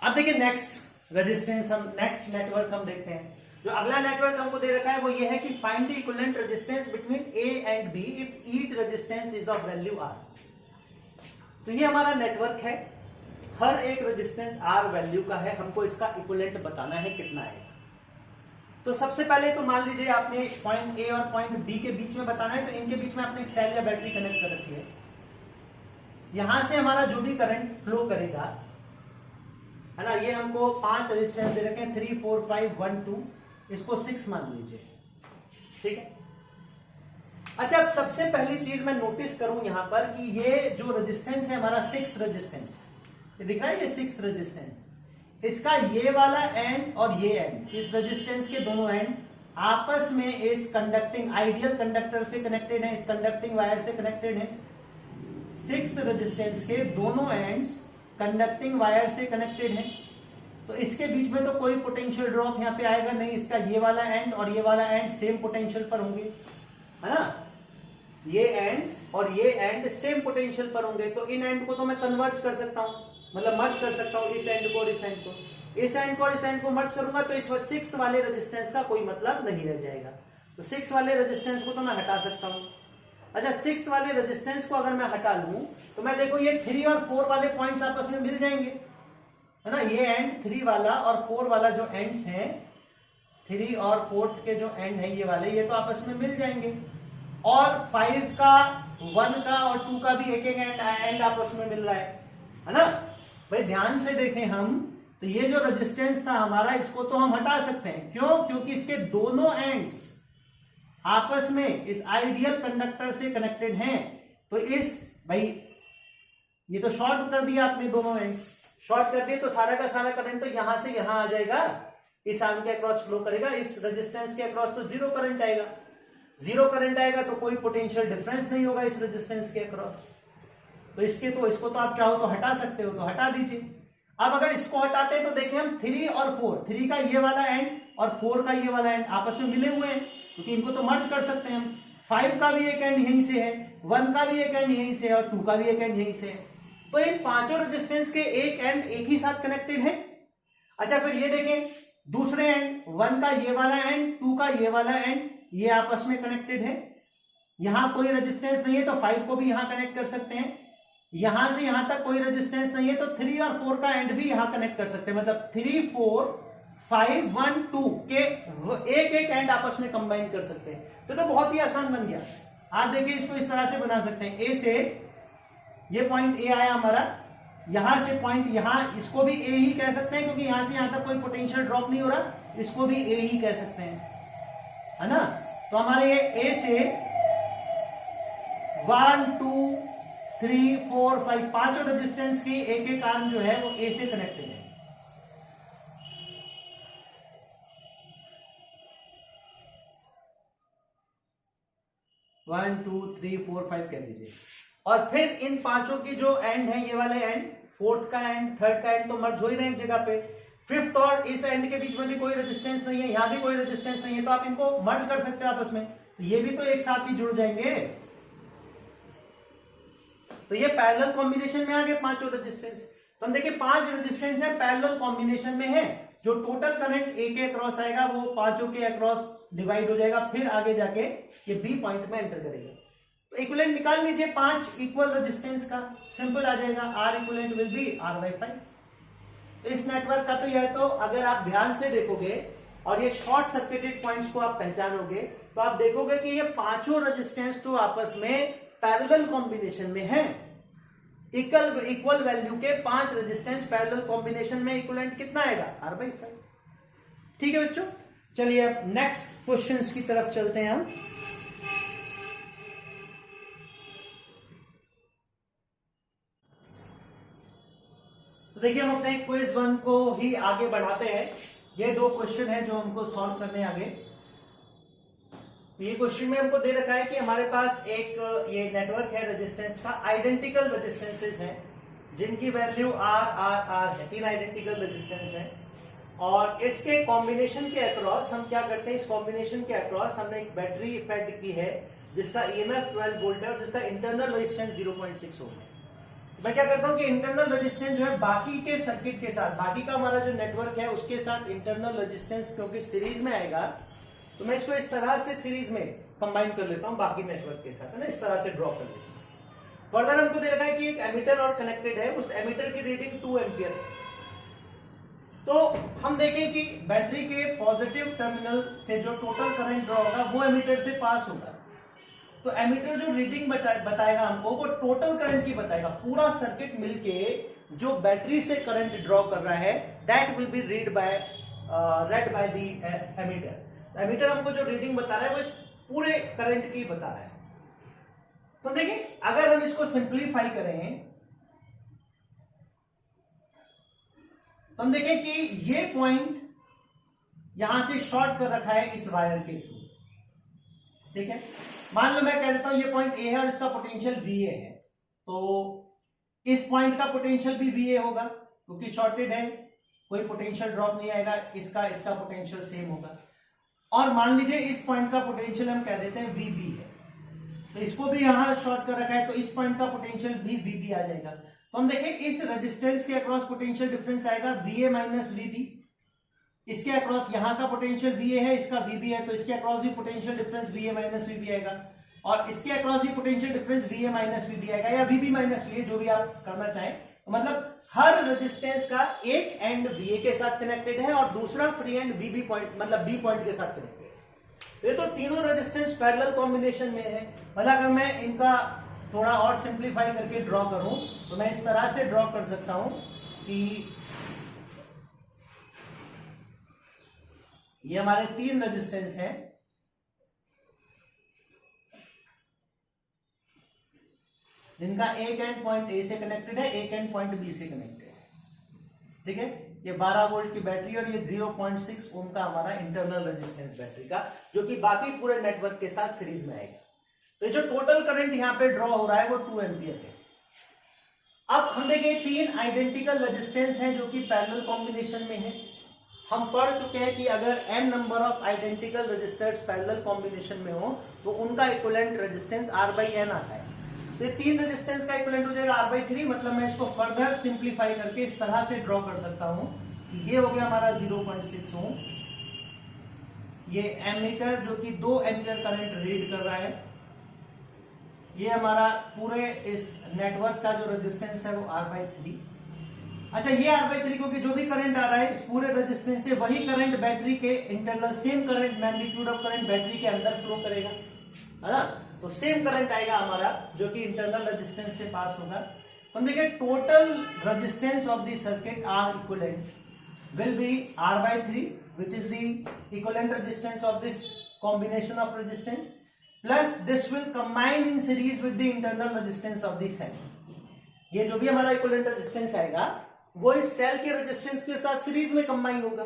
अब देखिए नेक्स्ट रेजिस्टेंस, हम नेक्स्ट नेटवर्क हम देखते हैं। जो अगला नेटवर्क हमको दे रखा है वो ये है कि find the equivalent resistance between A and B if each resistance is of value R. तो ये हमारा नेटवर्क है, हर एक रेजिस्टेंस आर वैल्यू का है, हमको इसका इक्विवेलेंट बताना है कितना है। तो सबसे पहले तो मान लीजिए आपने पॉइंट ए और पॉइंट बी के बीच में बताना है, तो इनके बीच में आपने एक सेल या बैटरी कनेक्ट कर रखी है। यहां से हमारा जो भी करंट फ्लो करेगा, है ना, ये हमको 5 रेजिस्टेंस दे रखे हैं, 3, 4, 5, 1, 2, इसको 6 मान लीजिए, ठीक है। अच्छा, अब सबसे पहली चीज मैं नोटिस करूं यहां पर कि ये जो रेजिस्टेंस है हमारा 6 रेजिस्टेंस, ये दिख रहा है, ये 6 रेजिस्टेंस, इसका ये वाला एंड और ये एंड, इस रेजिस्टेंस के दोनों एंड आपस में इस कंडक्टिंग आइडियल कंडक्टर से कनेक्टेड है, इस कंडक्टिंग वायर से कनेक्टेड है। 6 रेजिस्टेंस के दोनों एंड्स कंडक्टिंग वायर से कनेक्टेड है, तो इसके बीच में तो कोई पोटेंशियल ड्रॉप यहाँ पे आएगा नहीं। इसका ये वाला एंड और ये वाला एंड सेम पोटेंशियल पर होंगे, है ना, ये एंड और ये एंड सेम पोटेंशियल पर होंगे। तो इन एंड को तो मैं कन्वर्ज कर सकता हूं, मतलब मर्ज कर सकता हूं, इस एंड को और इस एंड को, इस एंड को और इस एंड को मर्ज करूंगा तो इस 6 वाले रेजिस्टेंस का कोई मतलब नहीं रह जाएगा। तो 6 वाले रेजिस्टेंस को तो मैं हटा सकता हूं। अच्छा, 6 वाले रेजिस्टेंस को अगर मैं हटा लूं तो मैं देखो ये 3 और 4 वाले पॉइंट्स आपस में मिल जाएंगे, है ना। ये एंड 3 वाला और 4 वाला जो एंड्स हैं, 3 और 4 के जो एंड है ये वाले, ये तो आपस में मिल जाएंगे। और 5 का, 1 का और 2 का भी एक एक एंड आपस में मिल रहा है ना। भाई ध्यान से देखें हम, तो ये जो रेजिस्टेंस था हमारा, इसको तो हम हटा सकते हैं। क्यों? क्योंकि इसके दोनों एंड्स आपस में इस आइडियल कंडक्टर से कनेक्टेड हैं। तो इस, भाई ये तो शॉर्ट कर दिया आपने, दोनों एंड्स शॉर्ट कर दिए, तो सारा का सारा करंट तो यहां से यहां आ जाएगा, इस आर्म के अक्रॉस फ्लो करेगा, इस रेजिस्टेंस के अक्रॉस तो जीरो करंट आएगा। जीरो करंट आएगा तो कोई पोटेंशियल डिफरेंस नहीं होगा इस रेजिस्टेंस के अक्रॉस। तो इसको तो आप चाहो तो हटा सकते हो, तो हटा दीजिए। अब अगर इसको हटाते हैं तो देखिए हम 3 और 4, 3 का ये वाला एंड और 4 का ये वाला एंड आपस में मिले हुए हैं, क्योंकि इनको तो मर्ज कर सकते हैं हम। 5 का भी एक एंड यहीं से है, 1 का भी एक एंड यहीं से है और 2 का भी एक एंड यहीं से है। तो इन पांचों रेजिस्टेंस के एक एंड एक ही साथ कनेक्टेड है। अच्छा, फिर ये देखें दूसरे एंड, 1 का ये वाला एंड, 2 का ये वाला एंड, ये आपस में कनेक्टेड है। यहां कोई रेजिस्टेंस नहीं है तो 5 को भी यहां कनेक्ट कर सकते हैं। यहां से यहां तक कोई रेजिस्टेंस नहीं है तो 3 और 4 का एंड भी यहां कनेक्ट कर सकते हैं। मतलब 3, 4, 5, 1, 2 के एक एक एंड आपस में कंबाइन कर सकते हैं। तो बहुत ही आसान बन गया। आप देखिए इसको इस तरह से बना सकते हैं, ए से ये पॉइंट ए आया हमारा, यहां से पॉइंट यहां, इसको भी ए ही कह सकते हैं क्योंकि यहां से यहां तक कोई पोटेंशियल ड्रॉप नहीं हो रहा, इसको भी ए ही कह सकते हैं, है ना। तो हमारे ये ए से 1, 2, 3, 4, 5 पांचों रेजिस्टेंस की एक एक आर्म जो है वो ए से कनेक्टेड है। वन, 2, 3, 4, 5 कह दीजिए। और फिर इन पांचों की जो एंड है, ये वाले एंड, 4th का एंड, 3rd का एंड तो मर्ज हो ही रहे हैं एक जगह पे। 5th और इस एंड के बीच में भी कोई रेजिस्टेंस नहीं है, यहां भी कोई रेजिस्टेंस नहीं है, तो आप इनको मर्ज कर सकते हो आपस में, तो ये भी तो एक साथ ही जुड़ जाएंगे। तो ये पैरेलल कॉम्बिनेशन में आ गए पांचों रेजिस्टेंस। तो हम देखिए 5 रेजिस्टेंस है, पैरेलल कॉम्बिनेशन में है। जो टोटल करंट ए के अक्रॉस आएगा वो पांचों के अक्रॉस डिवाइड हो जाएगा, फिर आगे जाके ये बी पॉइंट में एंटर करेगा। तो इक्विवेलेंट निकाल लीजिए 5 इक्वल रेजिस्टेंस का, सिंपल आ जाएगा, are equivalent will B R/5। इस नेटवर्क का तो यह, तो अगर आप ध्यान से देखोगे और ये शॉर्ट सर्किटेड पॉइंट्स को आप पहचानोगे तो आप देखोगे कि ये पांचों रेजिस्टेंस तो आपस में पैरेलल कॉम्बिनेशन में है। इक्वल वैल्यू के 5 रेजिस्टेंस पैरेलल कॉम्बिनेशन में इक्विवेलेंट कितना आएगा? R/5। ठीक है बच्चों, चलिए अब नेक्स्ट क्वेश्चंस की तरफ चलते हैं हम। तो देखिए हम अपने क्विज 1 को ही आगे बढ़ाते हैं। ये 2 क्वेश्चन है जो हमको सॉल्व करने आगे। ये क्वेश्चन में हमको दे रखा है कि हमारे पास एक ये नेटवर्क है रेजिस्टेंस का, आइडेंटिकल रेजिस्टेंसेस हैं जिनकी वैल्यू R है, 3 आइडेंटिकल रेजिस्टेंस है। और इसके कॉम्बिनेशन के अक्रॉस हम क्या करते हैं, इस कॉम्बिनेशन के अक्रॉस हमने एक बैटरी फेड की है जिसका EMF 12 वोल्ट है और जिसका इंटरनल रेजिस्टेंस 0.6 ओम है। मैं क्या करता हूं कि इंटरनल रेजिस्टेंस जो है बाकी के सर्किट के साथ, बाकी का हमारा जो नेटवर्क है उसके साथ इंटरनल रेजिस्टेंस क्योंकि सीरीज में आएगा, तो मैं इसको इस तरह से सीरीज में कंबाइन कर लेता हूं बाकी नेटवर्क के साथ, है ना, इस तरह से ड्रॉ कर लेता हूं। फर्दर हमको दे रखा है कि एक एमीटर और कनेक्टेड है, उस एमीटर की रीडिंग 2 एम्पियर है। तो हम देखें कि बैटरी के पॉजिटिव टर्मिनल से जो टोटल करंट ड्रॉ होगा वो एमीटर से पास होगा। तो एमीटर जो रीडिंग बताएगा हमको वो टोटल करंट की बताएगा, पूरा सर्किट मिलके जो बैटरी से करंट ड्रॉ कर रहा है that will be read by the ammeter. Ammeter हमको जो रीडिंग बता रहा है वो इस पूरे करंट की बता रहा है। तो देखिए अगर हम इसको सिंप्लीफाई करें तो हम देखें कि ये पॉइंट यहां से शॉर्ट कर रखा है इस वायर के थ्रू, ठीक है। मान लो मैं कह देता हूं ये पॉइंट ए है और इसका पोटेंशियल VA है, तो इस पॉइंट का पोटेंशियल भी VA होगा क्योंकि शॉर्टेड है, कोई पोटेंशियल ड्रॉप नहीं आएगा, इसका पोटेंशियल सेम होगा। और मान लीजिए इस पॉइंट का पोटेंशियल हम कह देते हैं VB है, तो इसको भी यहां शॉर्ट कर रखा है, तो इस पॉइंट का पोटेंशियल भी VB आ जाएगा। तो हम देखें इस रेजिस्टेंस के अक्रॉस पोटेंशियल डिफरेंस आएगा VA माइनस VB। इसके अक्रॉस यहां का पोटेंशियल VA है, इसका VB है, तो इसके अक्रॉस भी potential difference VA minus VB आएगा, और इसके अक्रॉस भी potential difference VA minus VB आएगा, या VB माइनस VA, जो भी आप करना चाहें। तो मतलब हर रेजिस्टेंस का एक एंड VA के साथ कनेक्टेड है और दूसरा फ्री एंड VB पॉइंट मतलब B पॉइंट के साथ कनेक्टेड है। ये तो तीनों रेजिस्टेंस पैरेलल कॉम्बिनेशन में है। मतलब अगर मैं इनका थोड़ा और सिंप्लीफाई करके ड्रॉ करूं तो मैं इस तरह से ड्रॉ कर सकता हूं कि ये हमारे 3 रेजिस्टेंस हैं, जिनका एक एंड पॉइंट ए से कनेक्टेड है, एक एंड पॉइंट बी से कनेक्टेड है, ठीक है। ये 12 वोल्ट की बैटरी और ये 0.6 ओम का हमारा इंटरनल रेजिस्टेंस बैटरी का, जो कि बाकी पूरे नेटवर्क के साथ सीरीज में आएगा। तो जो टोटल करंट यहां पे ड्रॉ हो रहा है वो 2 एम्पियर है। अब हम देखें 3 आइडेंटिकल रेजिस्टेंस हैं जो कि पैरेलल कॉम्बिनेशन में है। हम पढ़ चुके हैं कि अगर n number of identical resistors parallel combination में हो तो उनका इक्विवेलेंट रेजिस्टेंस R/n आता है। तो ये 3 रेजिस्टेंस का इक्विवेलेंट हो जाएगा R/3। मतलब मैं इसको फर्दर सिंप्लीफाई करके इस तरह से ड्रॉ कर सकता हूं कि ये हो गया हमारा 0.6 ओम, ये एमीटर जो कि 2 एम्पियर करंट रीड कर रहा है, ये हमारा पूरे इस नेटवर्क का जो रेजिस्टेंस है वो R/3। अच्छा ये R/3 क्योंकि जो भी करंट आ रहा है इस पूरे रेजिस्टेंस से वही करंट बैटरी के internal, same current magnitude of current battery के अंदर फ्लो करेगा, है ना। तो सेम करंट आएगा हमारा जो कि इंटरनल रेजिस्टेंस से पास होगा। तो हम देखिए total resistance of the circuit R equivalent will B R/3 which is the equivalent resistance of this combination of resistance, plus this will combine in series with the internal resistance of the cell। ये जो भी हमारा equivalent resistance आएगा वो इस cell के resistance के साथ सीरीज में कंबाइन होगा।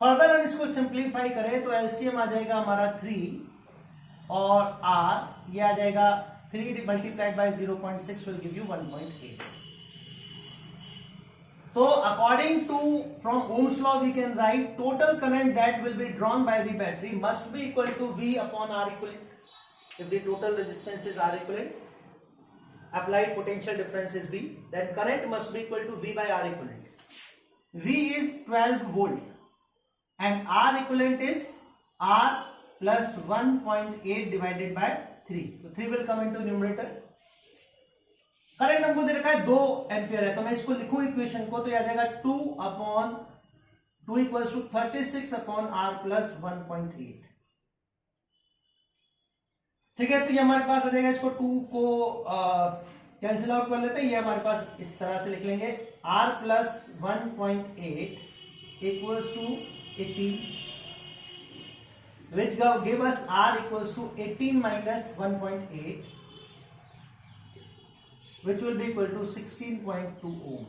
फर्दर हम इसको सिंप्लीफाई करें तो एलसीएम आ जाएगा हमारा 3 और R ये आ जाएगा 3 multiplied by 0.6 will give you 1.8। तो according to from Ohm's law we can write total current that will be drawn by the battery must be equal to V upon R equivalent. If the total resistance is R equivalent, applied potential difference is V, then current must be equal to V by R equivalent. V is 12 volt and R equivalent is R plus 1.8 divided by 3. So 3 will come into numerator. Current हमको दे रखा है 2 ampere है, तो मैं इसको लिखूं equation को तो यह आ जाएगा 2 upon 2 equals to 36 upon R plus 1.8, ठीक है। तो ये हमारे पास आ जाएगा, इसको 2 को कैंसिल आउट कर लेते हैं, ये हमारे पास इस तरह से लिख लेंगे R plus 1.8 equals to 18 which give us R equals to 18 minus 1.8 which will be equal to 16.2 ohm।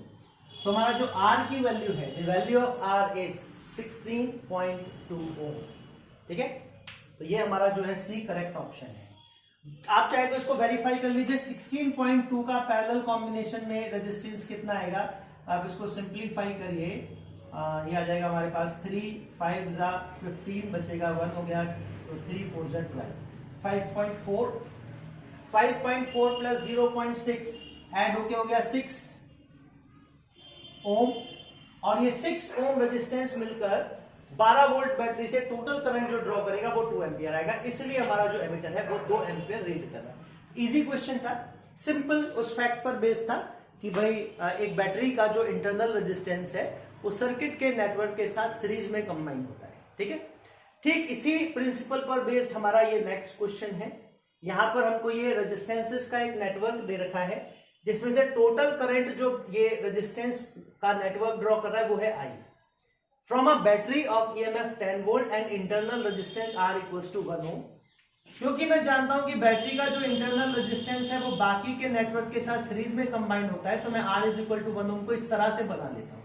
So हमारा जो R की वैल्यू है, the value of R is 16.2 ohm, ठीक है। तो ये हमारा जो है C करेक्ट ऑप्शन है। आप चाहे तो इसको वेरीफाई कर लीजिए 16.2 का पैरेलल कॉम्बिनेशन में रेजिस्टेंस कितना आएगा। आप इसको सिंप्लीफाई करिए, ये आ जाएगा हमारे पास 3 5 जा 15 बचेगा 1 हो गया, तो 3 4 जा 12 5.4 प्लस 0.6 ऐड होके हो गया 6 ओम, और ये 6 ओम रेजिस्टेंस मिलकर 12 वोल्ट बैटरी से टोटल करंट जो ड्रॉ करेगा वो 2 एम्पियर आएगा, इसलिए हमारा जो एमीटर है वो 2 एम्पियर रीड कर रहा है। इजी क्वेश्चन था, सिंपल, उस फैक्ट पर बेस्ड था कि भाई एक बैटरी का जो इंटरनल रेजिस्टेंस है वो सर्किट के नेटवर्क के साथ सीरीज में कंबाइन होता है। ठीक है, ठीक इसी प्रिंसिपल पर बेस्ड हमारा ये नेक्स्ट क्वेश्चन है। यहां पर हमको ये रेजिस्टेंसेस का एक नेटवर्क दे रखा है जिसमें से टोटल करंट जो ये रेजिस्टेंस का नेटवर्क ड्रॉ कर रहा है वो है I from a battery of EMF 10 volt and internal resistance R equals to 1 ohm. क्योंकि मैं जानता हूं कि बैटरी का जो इंटरनल रेजिस्टेंस है वो बाकी के नेटवर्क के साथ सीरीज में कंबाइन होता है, तो मैं R इज इक्वल टू 1 ओम को इस तरह से बना लेता हूं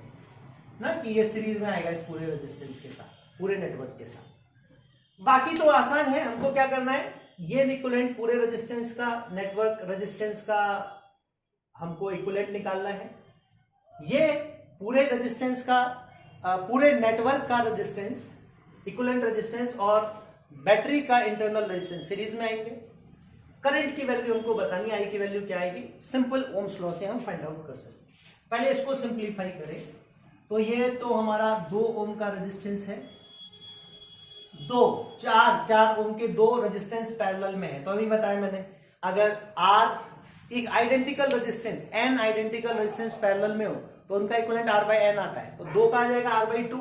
ना कि ये सीरीज में आएगा इस पूरे रेजिस्टेंस के साथ, पूरे नेटवर्क के साथ। बाकी तो आसान है, हमको क्या करना है, ये इक्विवेलेंट पूरे रेजिस्टेंस का, नेटवर्क रेजिस्टेंस का हमको इक्विवेलेंट निकालना है। ये पूरे रेजिस्टेंस का, पूरे नेटवर्क का रेजिस्टेंस, इक्विवेलेंट रेजिस्टेंस, और बैटरी का इंटरनल रेजिस्टेंस सीरीज में आएंगे। करंट की वैल्यू हमको बतानी, आई की वैल्यू क्या आएगी, सिंपल ओम्स लॉ से हम फाइंड आउट कर सकते। पहले इसको सिंप्लीफाई करें तो ये तो हमारा 2 ओम का रेजिस्टेंस है, 4 ओम के 2 रेजिस्टेंस पैरेलल में है। तो अभी बताया मैंने, अगर R एक identical resistance, n identical resistance parallel में हो तो उनका इक्विवेलेंट R बाय n आता है, तो 2 का आ जाएगा R बाई 2।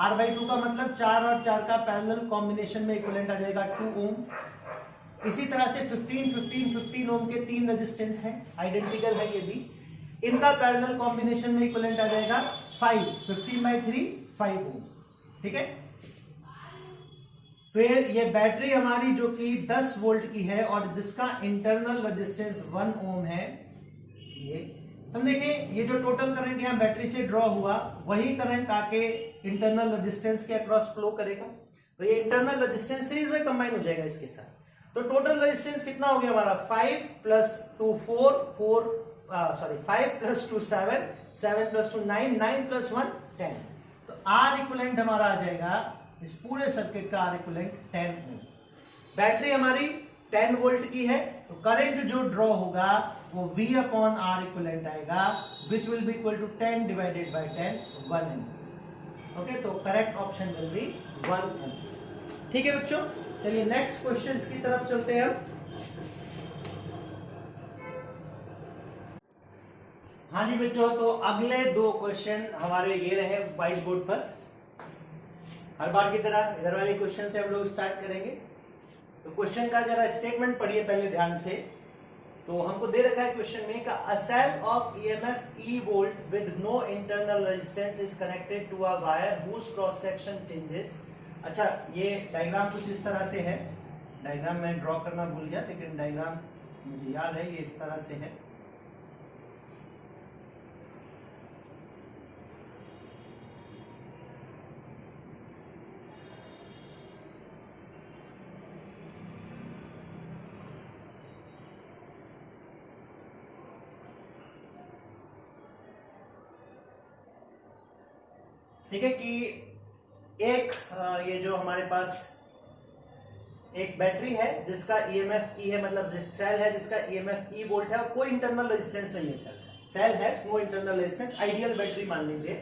R बाई 2 का मतलब 4 और 4 का पैरेलल कॉम्बिनेशन में इक्विवेलेंट आ जाएगा 2 ओम। इसी तरह से 15 ओम के 3 रेजिस्टेंस हैं, आइडेंटिकल है ये भी, इनका पैरेलल कॉम्बिनेशन में इक्विवेलेंट आ जाएगा 15 बाई 3 5 ओम। ठीक है, फिर ये बैटरी हमारी जो कि 10 वोल्ट की है और जिसका इंटरनल रेजिस्टेंस 1 ओम है, ये हम देखें, ये जो टोटल करंट यहां बैटरी से ड्रॉ हुआ वही करंट आके इंटरनल रेजिस्टेंस के अक्रॉस फ्लो करेगा, तो ये इंटरनल रेजिस्टेंस सीरीज में कंबाइन हो जाएगा इसके साथ। तो टोटल रेजिस्टेंस कितना हो गया हमारा, 5 प्लस 2 5 प्लस 2 7, 7 प्लस 2 9, 9 प्लस 1 10। तो R इक्विवेलेंट हमारा आ जाएगा इस पूरे सर्किट का R इक्विवेलेंट 10 ओम। बैटरी हमारी 10 वोल्ट की है, तो करंट जो ड्रॉ होगा वो V अपॉन R इक्विवेलेंट आएगा, which will be equal to 10 divided by 10, 1 ohm. Okay, तो correct option will be 1 ohm. ठीक है बच्चों, चलिए नेक्स्ट क्वेश्चंस की तरफ चलते हैं हम। हाँ जी बच्चों, तो अगले 2 क्वेश्चन हमारे ये रहे व्हाइट बोर्ड पर। हर बार की तरह इधर वाले क्वेश्चन से हम लोग स्टार्ट करेंगे। तो क्वेश्चन का जरा स्टेटमेंट पढ़िए पहले ध्यान से। तो हमको दे रखा है क्वेश्चन में का a cell of EMF E volt with no internal resistance is connected to a wire whose cross section changes. अच्छा, ये डायग्राम कुछ इस तरह से है, डायग्राम मैं ड्रॉ करना भूल गया, लेकिन डायग्राम मुझे याद है, ये इस तरह से है। ठीक है कि एक ये जो हमारे पास एक बैटरी है जिसका EMF E है, मतलब सेल है जिसका EMF E वोल्ट है और कोई इंटरनल रेजिस्टेंस नहीं है। सेल है, no internal resistance, ideal battery मान लीजिए।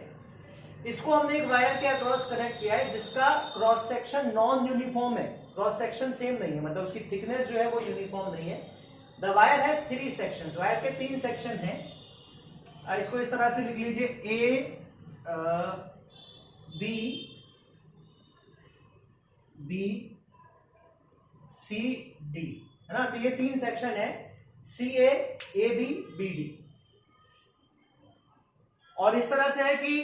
इसको हमने एक वायर के अक्रॉस कनेक्ट किया है जिसका क्रॉस सेक्शन नॉन यूनिफॉर्म है, क्रॉस सेक्शन सेम नहीं है, मतलब उसकी थिकनेस जो है वो यूनिफॉर्म नहीं है। The wire has 3 sections, wire के 3 सेक्शन हैं। इसको इस तरह से लिख लीजिए, A B C D, है ना। तो ये 3 सेक्शन है, CA AB BD, और इस तरह से है कि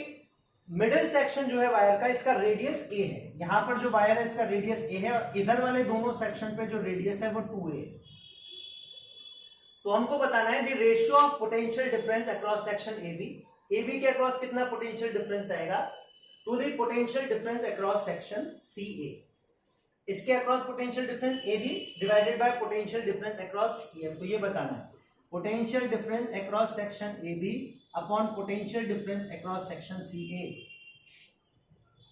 मिडिल सेक्शन जो है वायर का, इसका रेडियस A है। यहां पर जो वायर है इसका रेडियस A है और इधर वाले दोनों सेक्शन पे जो रेडियस है वो 2A। तो हमको बताना है the ratio of potential difference across section AB के अक्रॉस कितना पोटेंशियल डिफरेंस आएगा to the potential difference across section CA। इसके across potential difference AB divided by potential difference across CM। तो ये बताना है potential difference across section AB upon potential difference across section CA।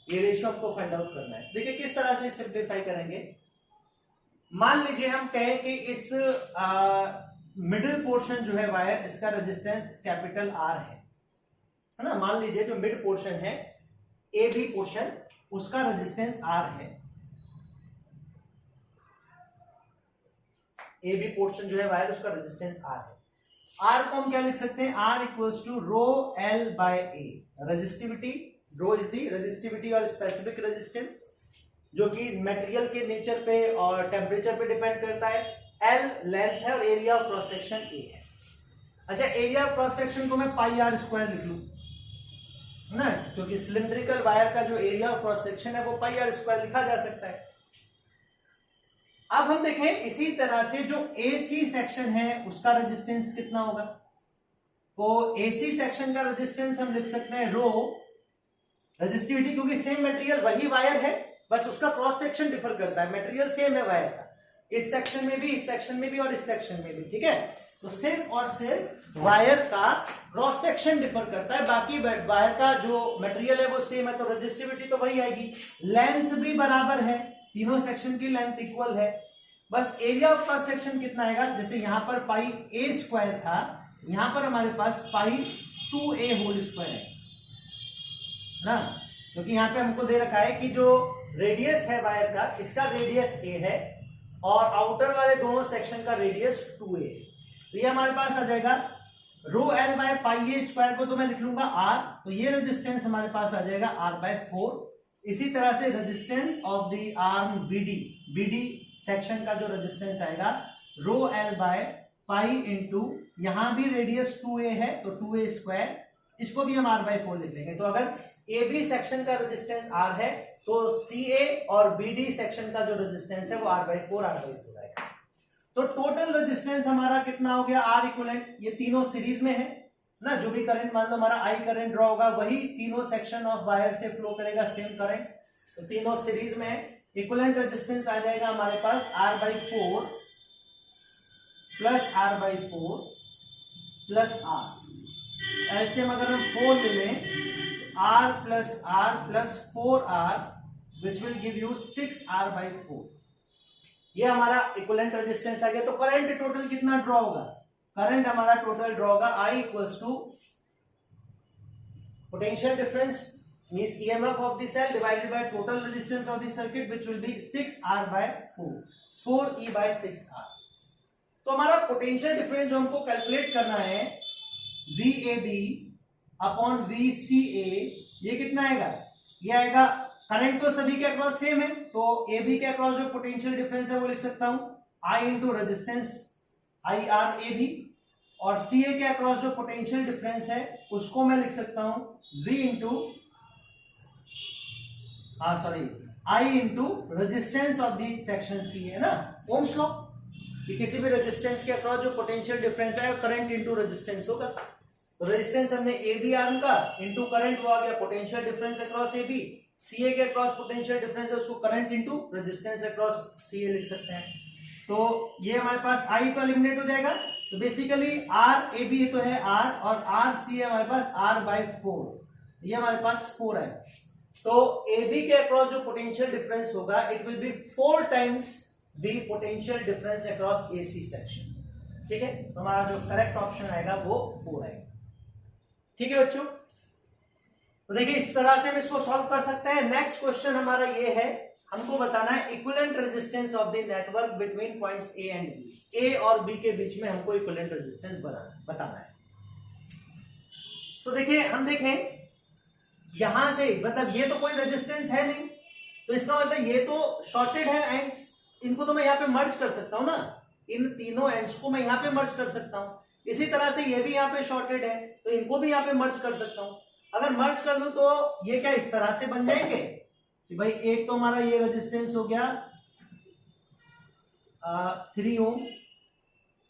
ये ratio आपको find out करना है। देखिए किस तरह से सिंप्लीफाई करेंगे। मान लीजिए हम कहें कि इस मिडिल पोर्शन जो है वायर, इसका रेजिस्टेंस कैपिटल आर है ना। मान लीजिए जो मिड पोर्शन है ए बी पोर्शन, उसका रेजिस्टेंस आर है। ए बी पोर्शन जो है वायर, उसका रेजिस्टेंस आर है। आर को हम क्या लिख सकते हैं, R equals to rho L by A. Resistivity, rho is the resistivity और स्पेसिफिक रेजिस्टेंस, जो कि मटेरियल के नेचर पे और टेम्परेचर पे डिपेंड करता है। एल लेंथ है और area of cross section A है। अच्छा, एरिया ऑफ क्रॉस सेक्शन को मैं पाई आर स्क्वायर लिख लूं ना, क्योंकि सिलिंड्रिकल वायर का जो एरिया ऑफ क्रॉस सेक्शन है वो पाई आर स्क्वायर लिखा जा सकता है। अब हम देखें इसी तरह से जो एसी सेक्शन है उसका रेजिस्टेंस कितना होगा। तो एसी सेक्शन का रेजिस्टेंस हम लिख सकते हैं रो रेजिस्टिविटी, क्योंकि सेम मटेरियल वही वायर है, बस उसका क्रॉस सेक्शन डिफर करता है, मटेरियल सेम है वायर का, इस सेक्शन में भी, इस सेक्शन में भी और इस सेक्शन में भी। ठीक है, तो सिर्फ और सिर्फ वायर का क्रॉस सेक्शन डिफर करता है, बाकी वायर का जो मटेरियल है वो सेम है, तो रेजिस्टिविटी तो वही आएगी। लेंथ भी बराबर है, तीनों सेक्शन की लेंथ इक्वल है, बस एरिया ऑफ क्रॉस सेक्शन कितना आएगा। जैसे यहां पर पाई ए स्क्वायर था, यहां पर हमारे पास पाई 2a होल स्क्वायर है ना, क्योंकि यहां पे हमको दे रखा है कि जो रेडियस है वायर का, इसका रेडियस a है और आउटर वाले दोनों सेक्शन का रेडियस 2a। तो ये हमारे पास आ जाएगा रो L by pi A square को तो मैं लिख लूंगा r, तो ये रेजिस्टेंस हमारे पास आ जाएगा r बाय 4। इसी तरह से resistance of the arm BD, BD section का जो रेजिस्टेंस आएगा rho L by pi into, यहां भी रेडियस 2a है तो 2a स्क्वायर, इसको भी हम r बाय 4 लिख लेंगे। तो अगर ए बी सेक्शन का रेजिस्टेंस r है तो सी ए और बी डी सेक्शन का जो रेजिस्टेंस है वो r बाय 4 आएगा। तो टोटल रेजिस्टेंस हमारा कितना हो गया, R इक्विवेलेंट। ये तीनों सीरीज में है ना, जो भी करंट मान लो हमारा I करंट ड्रॉ होगा वही तीनों सेक्शन ऑफ वायर से फ्लो करेगा, सेम करंट, तो तीनों सीरीज में है। इक्विवेलेंट रेजिस्टेंस आ जाएगा हमारे पास R by 4 plus R by 4 plus R। ऐसे हम अगर हम 4 ले लें, R plus 4R which will give you 6R by 4। ये हमारा इक्विवेलेंट रेजिस्टेंस आ गया। तो करंट टोटल कितना ड्रॉ होगा, करंट हमारा टोटल ड्रॉ होगा I equals to potential difference means EMF of the cell divided by total resistance of the circuit which will be 6R by 4, 4E by 6R। तो हमारा potential difference जो हमको calculate करना है VAB upon VCA, ये कितना आएगा, ये आएगा, करंट तो सभी के अक्रॉस सेम है तो AB के अक्रॉस जो पोटेंशियल डिफरेंस है वो लिख सकता हूं I इंटू रेजिस्टेंस IRAB, और CA के अक्रॉस जो पोटेंशियल डिफरेंस है उसको मैं लिख सकता हूं V into I into resistance of the section C है ना, ओम्स लॉ, कि किसी भी रेजिस्टेंस के अक्रॉस जो पोटेंशियल डिफरेंस है करंट इंटू रेजिस्टेंस होगा। तो रेजिस्टेंस हमने ए बी आर्म का इंटू करंट वो आ गया potential difference across A B, C A के अक्रॉस पोटेंशियल डिफरेंस है उसको current into resistance across C A लिख सकते हैं। तो ये हमारे पास आई तो एलिमिनेट हो जाएगा, तो बेसिकली आर ए बी तो है आर और आर सी है हमारे पास आर बाई 4, ये हमारे पास 4 है। तो ए बी के अक्रॉस जो पोटेंशियल डिफरेंस होगा it will be 4 times the potential difference across A C section. ठीक है, तो हमारा जो करेक्ट ऑप्शन आएगा वो 4 आएगा। ठीक है बच्चों, तो देखिए इस तरह से हम इसको सॉल्व कर सकते हैं। नेक्स्ट क्वेश्चन हमारा ये है, हमको बताना है equivalent resistance of the network between points A and B. A और बी के बीच में हमको इक्विवेलेंट रेजिस्टेंस बताना है। तो देखिए हम देखें यहां से, मतलब ये तो कोई रेजिस्टेंस है नहीं, तो इसका मतलब ये तो शॉर्टेड है एंड्स, इनको तो मैं यहाँ पे मर्ज कर सकता हूं ना, इन तीनों एंड्स को मैं यहाँ पे मर्ज कर सकता हूं। इसी तरह से ये भी यहाँ पे शॉर्टेड है तो इनको भी यहाँ पे मर्ज कर सकता हूं। अगर मर्ज कर दूं तो ये क्या इस तरह से बन जाएंगे कि भाई एक तो हमारा ये रेजिस्टेंस हो गया 3 ओम,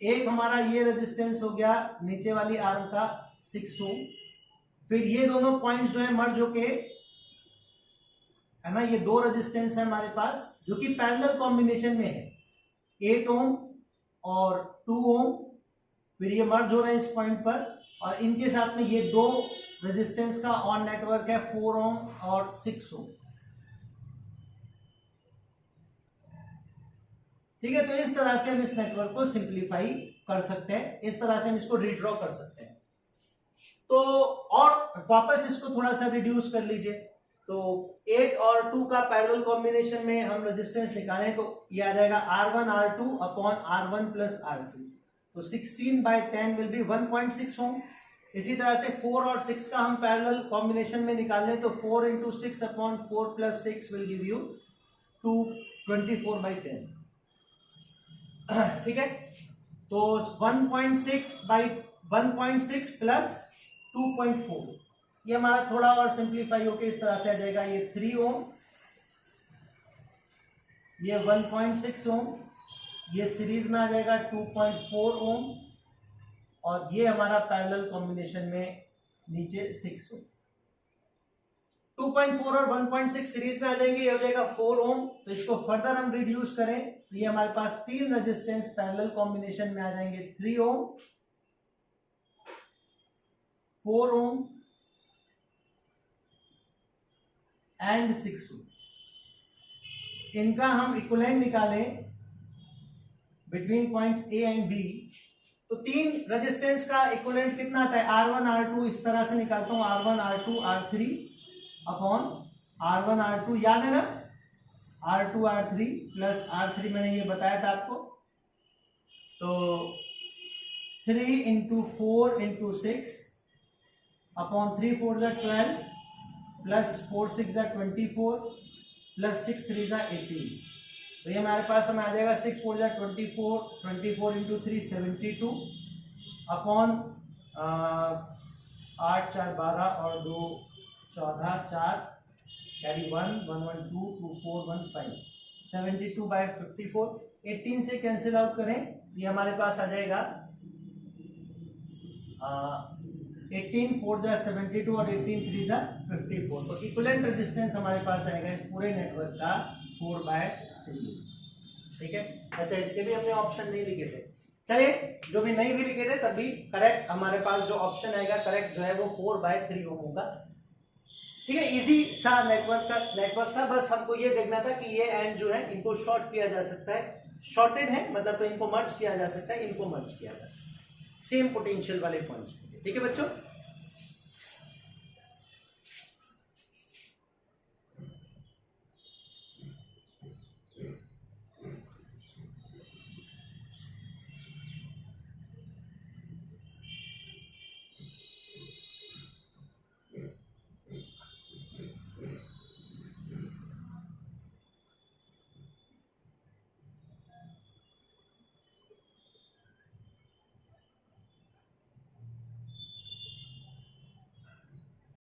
एक हमारा ये रेजिस्टेंस हो गया नीचे वाली आर्म का 6 ओम, फिर ये दोनों पॉइंट्स जो है मर्ज होके, है ना, ये 2 रेजिस्टेंस है हमारे पास जो कि पैरेलल कॉम्बिनेशन में है, 8 ओम और 2 ओम, फिर ये मर्ज हो रहे हैं इस पॉइंट पर, और इनके साथ में ये 2 रेजिस्टेंस का ऑन नेटवर्क है 4 ओम और 6 ओम। ठीक है, तो इस तरह से हम इस नेटवर्क को सिंप्लीफाई कर सकते हैं, इस तरह से हम इसको रिड्रॉ कर सकते हैं। तो और वापस इसको थोड़ा सा रिड्यूस कर लीजिए, तो 8 और 2 का पैरेलल कॉम्बिनेशन में हम रेजिस्टेंस निकालें तो ये आ जाएगा R1 R2 upon R1 plus R2, तो 16/10 विल बी 1.6 ओम। इसी तरह से 4 और 6 का हम पैरेलल कॉम्बिनेशन में निकालें तो 4 into 6 upon 4 plus 6 will give you 24/10। ठीक है, तो 1.6 प्लस 2.4, ये हमारा थोड़ा और सिंप्लीफाई होके इस तरह से आ जाएगा, ये 3 ओम, ये 1.6 ओम, ये सीरीज में आ जाएगा 2.4 ओम, और ये हमारा पैरेलल कॉम्बिनेशन में नीचे 6 ओम। 2.4 और 1.6 सीरीज में आ जाएंगे, ये हो जाएगा 4 ओम। तो इसको फर्दर हम रिड्यूस करें तो ये हमारे पास 3 रेजिस्टेंस पैरेलल कॉम्बिनेशन में आ जाएंगे, 3 ओम, 4 ओम एंड 6 ओम। इनका हम इक्विवेलेंट निकालें between points A and B, तो 3 रेजिस्टेंस का इक्विवेलेंट कितना आता है, R1 R2, इस तरह से निकालता हूं, R1 R2 R3 upon R1 R2, याद है ना, R2 R3 प्लस R3 मैंने ये बताया था आपको, तो 3 into 4 into 6 अपॉन 3 4 जा 12 प्लस 4 6 जा 24 प्लस 6 3 जा 18, तो ये हमारे पास हमें आ जाएगा 6 4 जा 24, 24 into 3 72 अपॉन 8 4 12 और 2 14, 4 कैरी 1 1 1 2 2 4 1 5, 72/54, 18 से कैंसिल आउट करें, ये हमारे पास आ जाएगा 18 4 जा 72 और 18 3 जा 54, तो इक्विवेलेंट रेजिस्टेंस हमारे पास आएगा इस पूरे नेटवर्क का 4/3। ठीक है, अच्छा इसके भी हमने ऑप्शन नहीं लिखे थे, चलिए जो भी नहीं भी लिखे थे तब भी करेक्ट हमारे पास जो ऑप्शन आएगा करेक्ट जो है वो 4/3 ओम होगा। ठीक है, इजी सा नेटवर्क था, बस हमको ये देखना था कि ये एंड जो है इनको शॉर्ट किया जा सकता है, शॉर्टेड है मतलब, तो इनको मर्ज किया जा सकता है, इनको मर्ज किया जा सकता है सेम पोटेंशियल वाले पॉइंट्स को। ठीक है बच्चों।